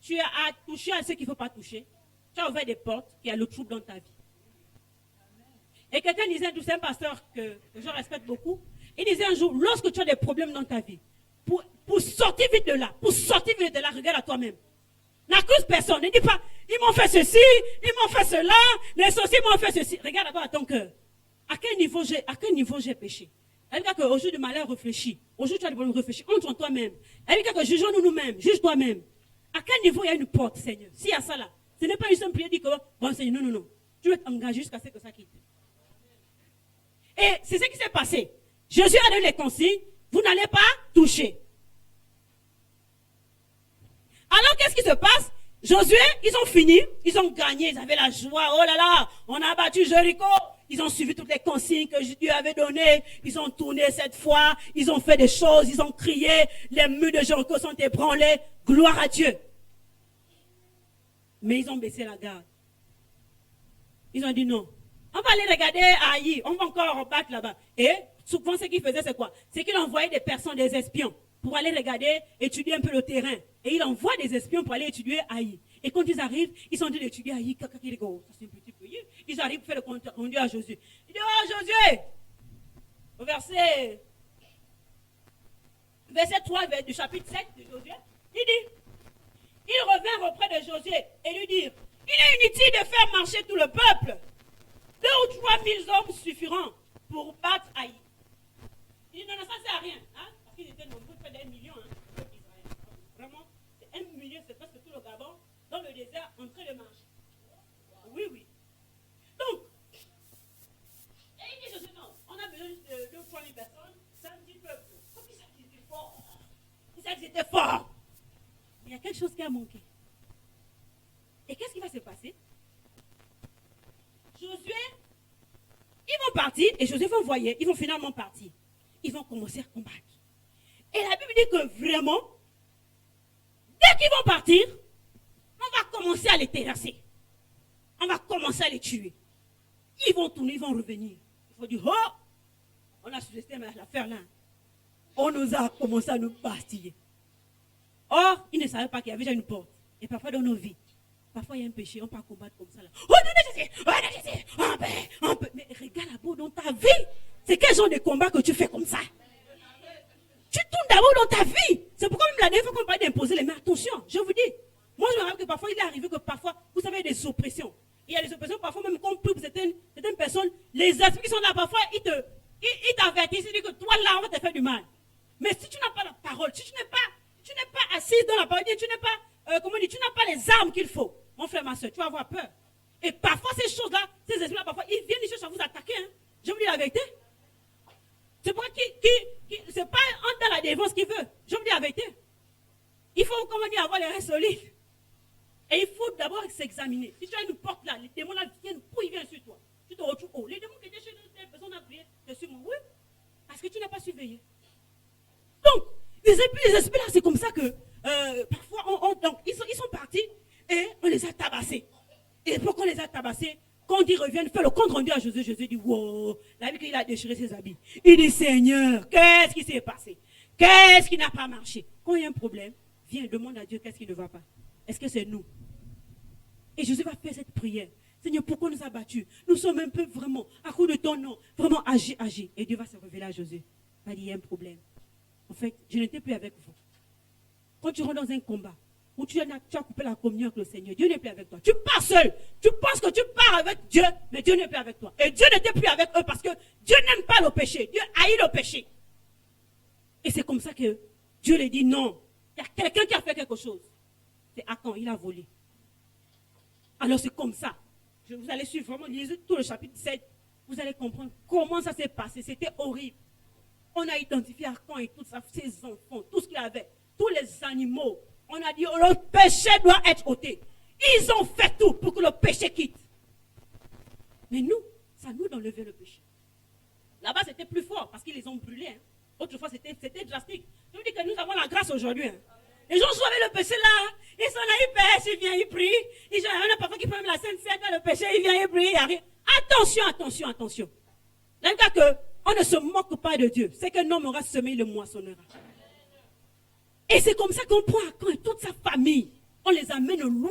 tu as touché à ce qu'il ne faut pas toucher. Tu as ouvert des portes, il y a le trouble dans ta vie. Et quelqu'un disait, c'est un pasteur que je respecte beaucoup, il disait un jour, lorsque tu as des problèmes dans ta vie, pour sortir vite de là, regarde à toi-même. N'accuse personne, ne dis pas, ils m'ont fait ceci, ils m'ont fait cela, les sorciers m'ont fait ceci. Regarde d'abord à ton cœur. À quel niveau j'ai péché? Elle dit qu'au jour du malheur, réfléchis. Au jour où tu as le problème, réfléchis. Entre en toi-même. Elle dit que jugeons-nous nous-mêmes. Juge toi-même. À quel niveau il y a une porte, Seigneur? S'il y a ça là, ce n'est pas une simple prière, dit que, bon Seigneur, non. Tu veux t'engager jusqu'à ce que ça quitte. Et c'est ce qui s'est passé. Jésus a donné les consignes. Vous n'allez pas toucher. Alors, qu'est-ce qui se passe? Josué, ils ont fini. Ils ont gagné. Ils avaient la joie. Oh là là, on a battu Jéricho. Ils ont suivi toutes les consignes que Dieu avait données. Ils ont tourné cette fois. Ils ont fait des choses. Ils ont crié. Les murs de Jéricho sont ébranlés. Gloire à Dieu. Mais ils ont baissé la garde. Ils ont dit non. On va aller regarder Aïe. On va encore battre là-bas. Et souvent, ce qu'ils faisaient, c'est quoi? C'est qu'ils envoyaient des personnes, des espions. pour aller regarder, étudier un peu le terrain. Et il envoie des espions pour aller étudier Haï. Et quand ils arrivent, ils sont en train d'étudier Haï. Ça, c'est un petit pays. Ils arrivent pour faire le compte rendu à Josué. Il dit, oh Josué, au verset 3 du chapitre 7 de Josué, il dit, il revint auprès de Josué et lui dit, il est inutile de faire marcher tout le peuple. 2 ou 3 000 hommes suffiront pour battre Haï. Il dit, non, ça ne sert à rien. Hein? Parce qu'ils étaient nombreux, près d'1 million. Hein, vraiment, c'est 1 million, c'est presque tout le Gabon, dans le désert, en train de marcher. Oui, oui. Donc, et il dit, Josué, non, on a besoin de 2 ou 3 000 personnes, c'est un petit peuple. Comme ils savent qu'ils étaient forts. Ils savent qu'ils étaient forts. Mais il y a quelque chose qui a manqué. Et qu'est-ce qui va se passer? Josué, ils vont partir, et Josué va envoyer, ils vont finalement partir. Ils vont commencer à combattre. Et la Bible dit que vraiment, dès qu'ils vont partir, on va commencer à les terrasser. On va commencer à les tuer. Ils vont tourner, ils vont revenir. Il faut dire, oh, on a sous-estimé l'affaire là. On nous a commencé à nous bastiller. Or, ils ne savaient pas qu'il y avait déjà une porte. Et parfois dans nos vies, parfois il y a un péché, on peut combattre comme ça là. Oh non, on peut. Mais regarde d'abord dans ta vie. C'est quel genre de combat que tu fais comme ça? Tu tournes d'abord dans ta vie. C'est pourquoi même la dernière fois qu'on parlait d'imposer les mains, attention, je vous dis. Moi je me rappelle que parfois il est arrivé que parfois, vous savez, des oppressions. Il y a des oppressions, parfois même qu'on peut pour certaines personnes, les esprits qui sont là, parfois ils t'avertissent, ils disent que toi là on va te faire du mal. Mais si tu n'as pas la parole, si tu n'es pas assise dans la parole, tu n'es pas, tu n'as pas les armes qu'il faut, mon frère, ma soeur, tu vas avoir peur. Et parfois ces choses-là, ces esprits-là, parfois ils viennent, ils cherchent à vous attaquer. Hein. Je vous dis la vérité. C'est pas c'est pas dans la défense qu'il veut. Je vous dis la vérité. Il faut, avoir les reins solides. Et il faut d'abord s'examiner. Si tu as une porte là, les démons là viennent, ils viennent sur toi. Tu te retrouves haut. Les démons qui étaient chez nous, les personnes à prier, c'est sur moi. Oui, parce que tu n'as pas surveillé. Donc, les esprits là, c'est comme ça que parfois, donc, ils sont partis et on les a tabassés. Et pourquoi on les a tabassés? Quand ils reviennent faire le compte rendu à Josué, Josué dit, wow, la Bible, il a déchiré ses habits. Il dit, Seigneur, qu'est-ce qui s'est passé? Qu'est-ce qui n'a pas marché? Quand il y a un problème, viens, demande à Dieu qu'est-ce qui ne va pas. Est-ce que c'est nous? Et Josué va faire cette prière. Seigneur, pourquoi nous a battus? Nous sommes un peu vraiment, à cause de ton nom, vraiment agis. Et Dieu va se révéler à Josué. Il va dire, il y a un problème. En fait, je n'étais plus avec vous. Quand tu rentres dans un combat, où tu as coupé la communion avec le Seigneur, Dieu n'est plus avec toi. Tu pars seul. Tu penses que tu pars avec Dieu, mais Dieu n'est plus avec toi. Et Dieu n'était plus avec eux parce que Dieu n'aime pas le péché. Dieu haït le péché. Et c'est comme ça que Dieu lui dit non. Il y a quelqu'un qui a fait quelque chose. C'est Akan, il a volé. Alors c'est comme ça. Vous allez suivre vraiment, lisez tout le chapitre 7. Vous allez comprendre comment ça s'est passé. C'était horrible. On a identifié Akan et tous ses enfants, tout ce qu'il avait, tous les animaux. On a dit, oh, le péché doit être ôté. Ils ont fait tout pour que le péché quitte. Mais nous, ça nous d'enlever le péché. Là-bas, c'était plus fort parce qu'ils les ont brûlés. Hein. Autrefois, c'était drastique. Je vous dis que nous avons la grâce aujourd'hui. Hein. Les gens jouent avec le péché là. Ils sont là, ils pêchent, ils viennent, ils prient. Il y en a parfois qui prennent la Sainte Seine dans le péché, ils viennent, ils prient, ils arrivent. Attention. D'un cas qu'on ne se moque pas de Dieu. C'est qu'un homme aura semé, le moissonnera. Et c'est comme ça qu'on prend Akan et toute sa famille. On les amène loin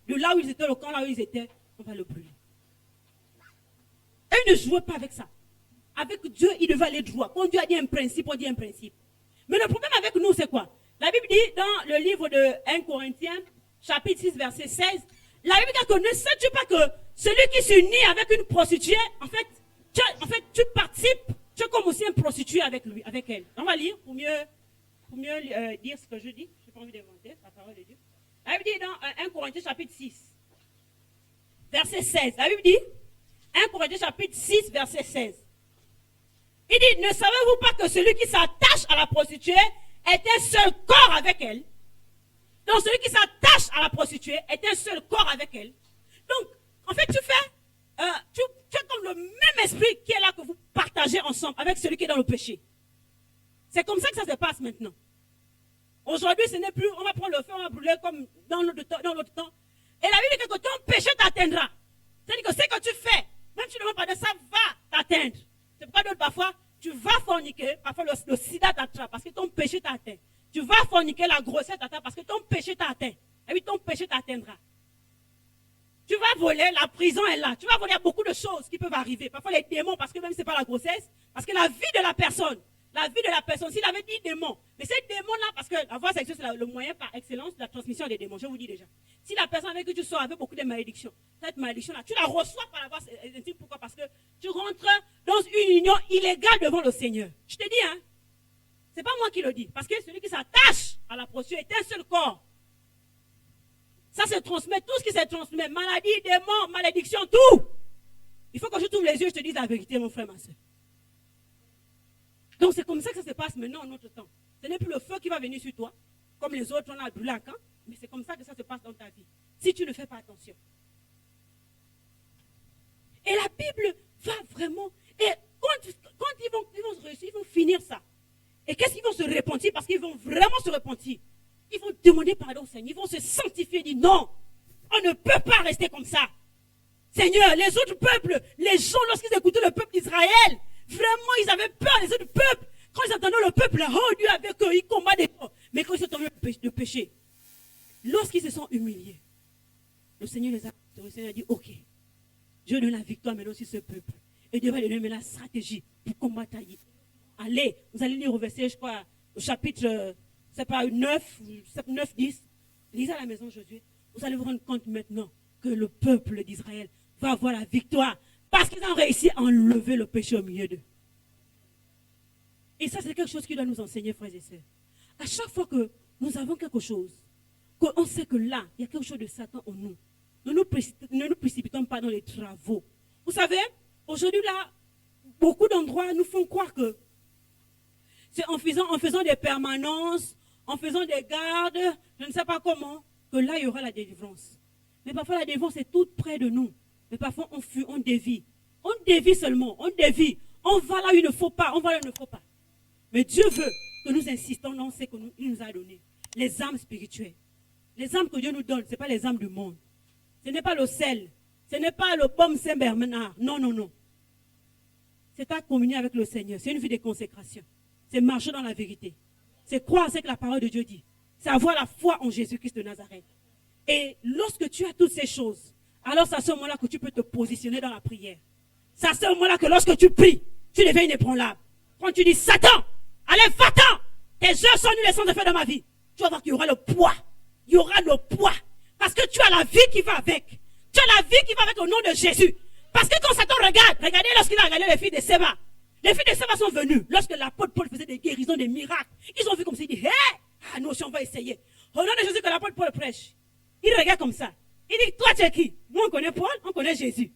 de là où ils étaient, le camp là où ils étaient. On va le brûler. Et ils ne jouaient pas avec ça. Avec Dieu, ils devaient aller droit. Quand Dieu a dit un principe, on dit un principe. Mais le problème avec nous, c'est quoi? La Bible dit dans le livre de 1 Corinthiens, chapitre 6, verset 16, la Bible dit que ne sais-tu pas que celui qui s'unit avec une prostituée, en fait, tu participes, tu es comme aussi un prostitué avec lui, avec elle. On va lire pour mieux dire ce que je dis. Je n'ai pas envie d'inventer la parole de Dieu. La Bible dit dans 1 Corinthiens chapitre 6, verset 16. La Bible dit, 1 Corinthiens chapitre 6, verset 16. Il dit, ne savez-vous pas que celui qui s'attache à la prostituée est un seul corps avec elle? Donc celui qui s'attache à la prostituée est un seul corps avec elle. Donc, en fait, tu as comme le même esprit qui est là que vous partagez ensemble avec celui qui est dans le péché. C'est comme ça que ça se passe maintenant. Aujourd'hui, ce n'est plus, on va prendre le feu, on va brûler comme dans l'autre temps. Et la Bible dit que ton péché t'atteindra. C'est-à-dire que ce que tu fais, même si tu ne demandes pas de ça, va t'atteindre. C'est pourquoi d'autres parfois, Tu vas forniquer, parfois le sida t'attrape parce que ton péché t'a atteint. Tu vas forniquer, la grossesse t'attrape parce que ton péché t'a atteint. Et puis ton péché t'atteindra. Tu vas voler, la prison est là. Tu vas voler, il y a beaucoup de choses qui peuvent arriver. Parfois les démons, parce que même ce n'est pas la grossesse, parce que la vie de la personne, s'il avait dit démon, mais ces démons-là, parce que la voie sexuelle, c'est le moyen par excellence de la transmission des démons, je vous dis déjà. Si la personne avec qui tu sors avait beaucoup de malédictions, cette malédiction-là, tu la reçois par la voie intime. Pourquoi? Parce que tu rentres dans une union illégale devant le Seigneur. Je te dis, hein, c'est pas moi qui le dis, parce que celui qui s'attache à la prostituée est un seul corps. Ça se transmet, tout ce qui se transmet, maladie, démons, malédiction, tout. Il faut que je t'ouvre les yeux et je te dise la vérité, mon frère, ma soeur. Donc c'est comme ça que ça se passe maintenant en notre temps. Ce n'est plus le feu qui va venir sur toi, comme les autres, on a brûlé un camp, mais c'est comme ça que ça se passe dans ta vie, si tu ne fais pas attention. Et la Bible va vraiment, et quand ils vont réussir, ils vont finir ça. Et qu'est-ce qu'ils vont se repentir? Parce qu'ils vont vraiment se repentir. Ils vont demander pardon au Seigneur, ils vont se sanctifier, dire non, on ne peut pas rester comme ça. Seigneur, les autres peuples, les gens, lorsqu'ils écoutaient le peuple d'Israël, vraiment, ils avaient peur, les autres peuples. Quand ils entendaient le peuple, oh Dieu avec eux, ils combattent des gens. Mais quand ils sont tombés de péché, lorsqu'ils se sont humiliés, le Seigneur a dit, ok, je donne la victoire maintenant sur ce peuple. Et Dieu va donner la stratégie pour combattre Haïti. Allez, vous allez lire au verset, je crois, au chapitre, c'est pas 9, 10. Lisez à la maison Josué. Vous allez vous rendre compte maintenant que le peuple d'Israël va avoir la victoire. Parce qu'ils ont réussi à enlever le péché au milieu d'eux. Et ça, c'est quelque chose qui doit nous enseigner, frères et sœurs. À chaque fois que nous avons quelque chose, qu'on sait que là, il y a quelque chose de Satan en nous, ne nous précipitons pas dans les travaux. Vous savez, aujourd'hui, là, beaucoup d'endroits nous font croire que c'est en faisant des permanences, en faisant des gardes, je ne sais pas comment, que là, il y aura la délivrance. Mais parfois, la délivrance est toute près de nous. Mais parfois, on fuit, on dévie. On dévie seulement, on dévie. On va là où il ne faut pas, on va là où il ne faut pas. Mais Dieu veut que nous insistons dans ce qu'il nous a donné. Les âmes spirituelles. Les âmes que Dieu nous donne, ce n'est pas les âmes du monde. Ce n'est pas le sel. Ce n'est pas le baume Saint-Bernard. Non, non, non. C'est ta communion avec le Seigneur. C'est une vie de consécration. C'est marcher dans la vérité. C'est croire ce que la parole de Dieu dit. C'est avoir la foi en Jésus-Christ de Nazareth. Et lorsque tu as toutes ces choses, alors c'est à ce moment-là que tu peux te positionner dans la prière. C'est à ce moment-là que lorsque tu pries, tu deviens inébranlable. Quand tu dis, Satan, allez, va-t'en, tes heures sont nulles et sans effet dans ma vie, tu vas voir qu'il y aura le poids. Il y aura le poids. Parce que tu as la vie qui va avec. Tu as la vie qui va avec au nom de Jésus. Parce que quand Satan regarde, regardez lorsqu'il a regardé les filles de Séba. Les filles de Séba sont venues. Lorsque l'apôtre Paul faisait des guérisons, des miracles, ils ont vu comme ça, ils disent, hé, ah nous aussi on va essayer. Au nom de Jésus que l'apôtre Paul prêche. Il regarde comme ça. Il dit, toi tu es qui? Nous on connaît Paul, on connaît Jésus.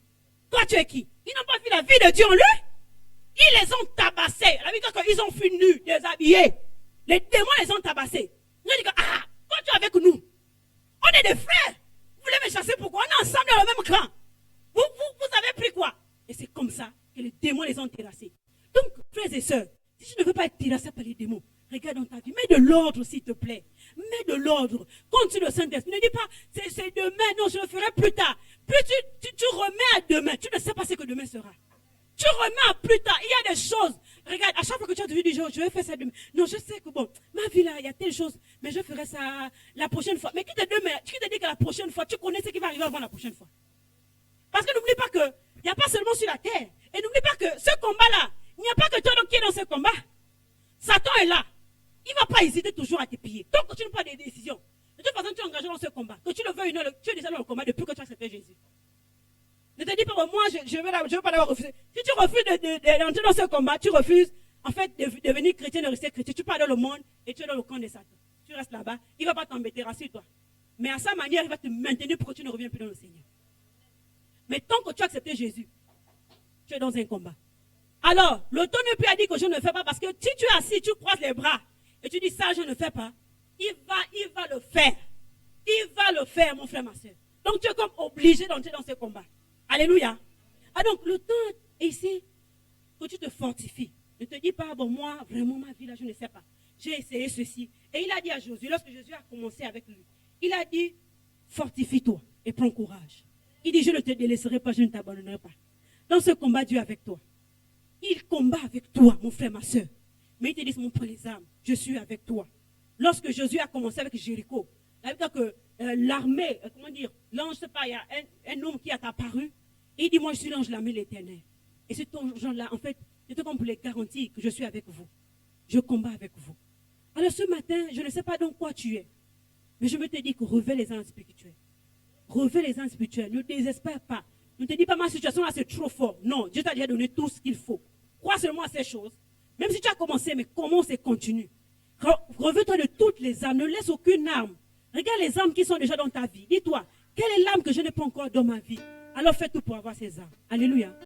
Toi tu es qui? Ils n'ont pas vu la vie de Dieu en lui. Ils les ont tabassés. La vie qu'ils ont fui nus, déshabillés. Les démons les ont tabassés. Ils ont dit, ah, toi tu es avec nous. On est des frères. Vous voulez me chasser pourquoi? On est ensemble dans le même clan. Vous avez pris quoi? Et c'est comme ça que les démons les ont terrassés. Donc, frères et sœurs, si tu ne veux pas être terrassé par les démons, regarde dans ta vie. Mets de l'ordre, s'il te plaît. Mets de l'ordre. Continue le Saint-Esprit. Ne dis pas, c'est demain, non, je le ferai plus tard. Plus tu remets à demain. Tu ne sais pas ce que demain sera. Tu remets à plus tard. Il y a des choses. Regarde, à chaque fois que tu as vu du jour, je vais faire ça demain. Non, je sais que bon, ma vie là, il y a telle chose, mais je ferai ça la prochaine fois. Mais qui te dit que la prochaine fois, tu connais ce qui va arriver avant la prochaine fois. Parce que n'oublie pas que il n'y a pas seulement sur la terre. Et n'oublie pas que ce combat-là, il n'y a pas que toi qui es dans ce combat. Satan est là. Il ne va pas hésiter toujours à te piller. Tant que tu n'as pas de décision. De toute façon, tu es engagé dans ce combat. Que tu le veuilles ou non, tu es déjà dans le combat depuis que tu as accepté Jésus. Ne te dis pas, moi, je ne veux pas l'avoir refusé. Si tu refuses d'entrer dans ce combat, tu refuses, en fait, de devenir chrétien, de rester chrétien. Tu pars dans le monde et tu es dans le camp de Satan. Tu restes là-bas. Il ne va pas t'embêter, rassure-toi. Mais à sa manière, il va te maintenir pour que tu ne reviens plus dans le Seigneur. Mais tant que tu as accepté Jésus, tu es dans un combat. Alors, l'automne ne peut pas dire que je ne fais pas parce que si tu es assis, tu croises les bras et tu dis ça, je ne fais pas. Il va le faire. Il va le faire, mon frère, ma soeur. Donc, tu es comme obligé d'entrer dans ce combat. Alléluia. Ah donc, le temps est ici que tu te fortifies. Ne te dis pas, bon, moi, vraiment, ma vie là, je ne sais pas. J'ai essayé ceci. Et il a dit à Josué, lorsque Jésus a commencé avec lui, il a dit, fortifie-toi et prends courage. Il dit, je ne te délaisserai pas, je ne t'abandonnerai pas. Dans ce combat, Dieu est avec toi. il combat avec toi, mon frère, ma soeur. Mais ils te disent, mon prends les armes, je suis avec toi. Lorsque Josué a commencé avec Jéricho, ça veut dire que l'armée, comment dire, l'ange, je sais pas, il y a un homme qui est apparu, et il dit, moi je suis l'ange de l'armée de l'Éternel. Et cet ange-là, en fait, c'est comme pour les garantir que je suis avec vous. Je combats avec vous. Alors ce matin, je ne sais pas dans quoi tu es, mais je veux te dire que revêt les armes spirituelles. Revêt les armes spirituelles. Ne désespère pas. Ne te dis pas ma situation là c'est trop fort. Non, Dieu t'a déjà donné tout ce qu'il faut. Crois seulement à ces choses. Même si tu as commencé, mais commence et continue. Revêt-toi de toutes les armes. Ne laisse aucune arme. Regarde les armes qui sont déjà dans ta vie. Dis-toi, quelle est l'arme que je n'ai pas encore dans ma vie? Alors fais tout pour avoir ces armes. Alléluia.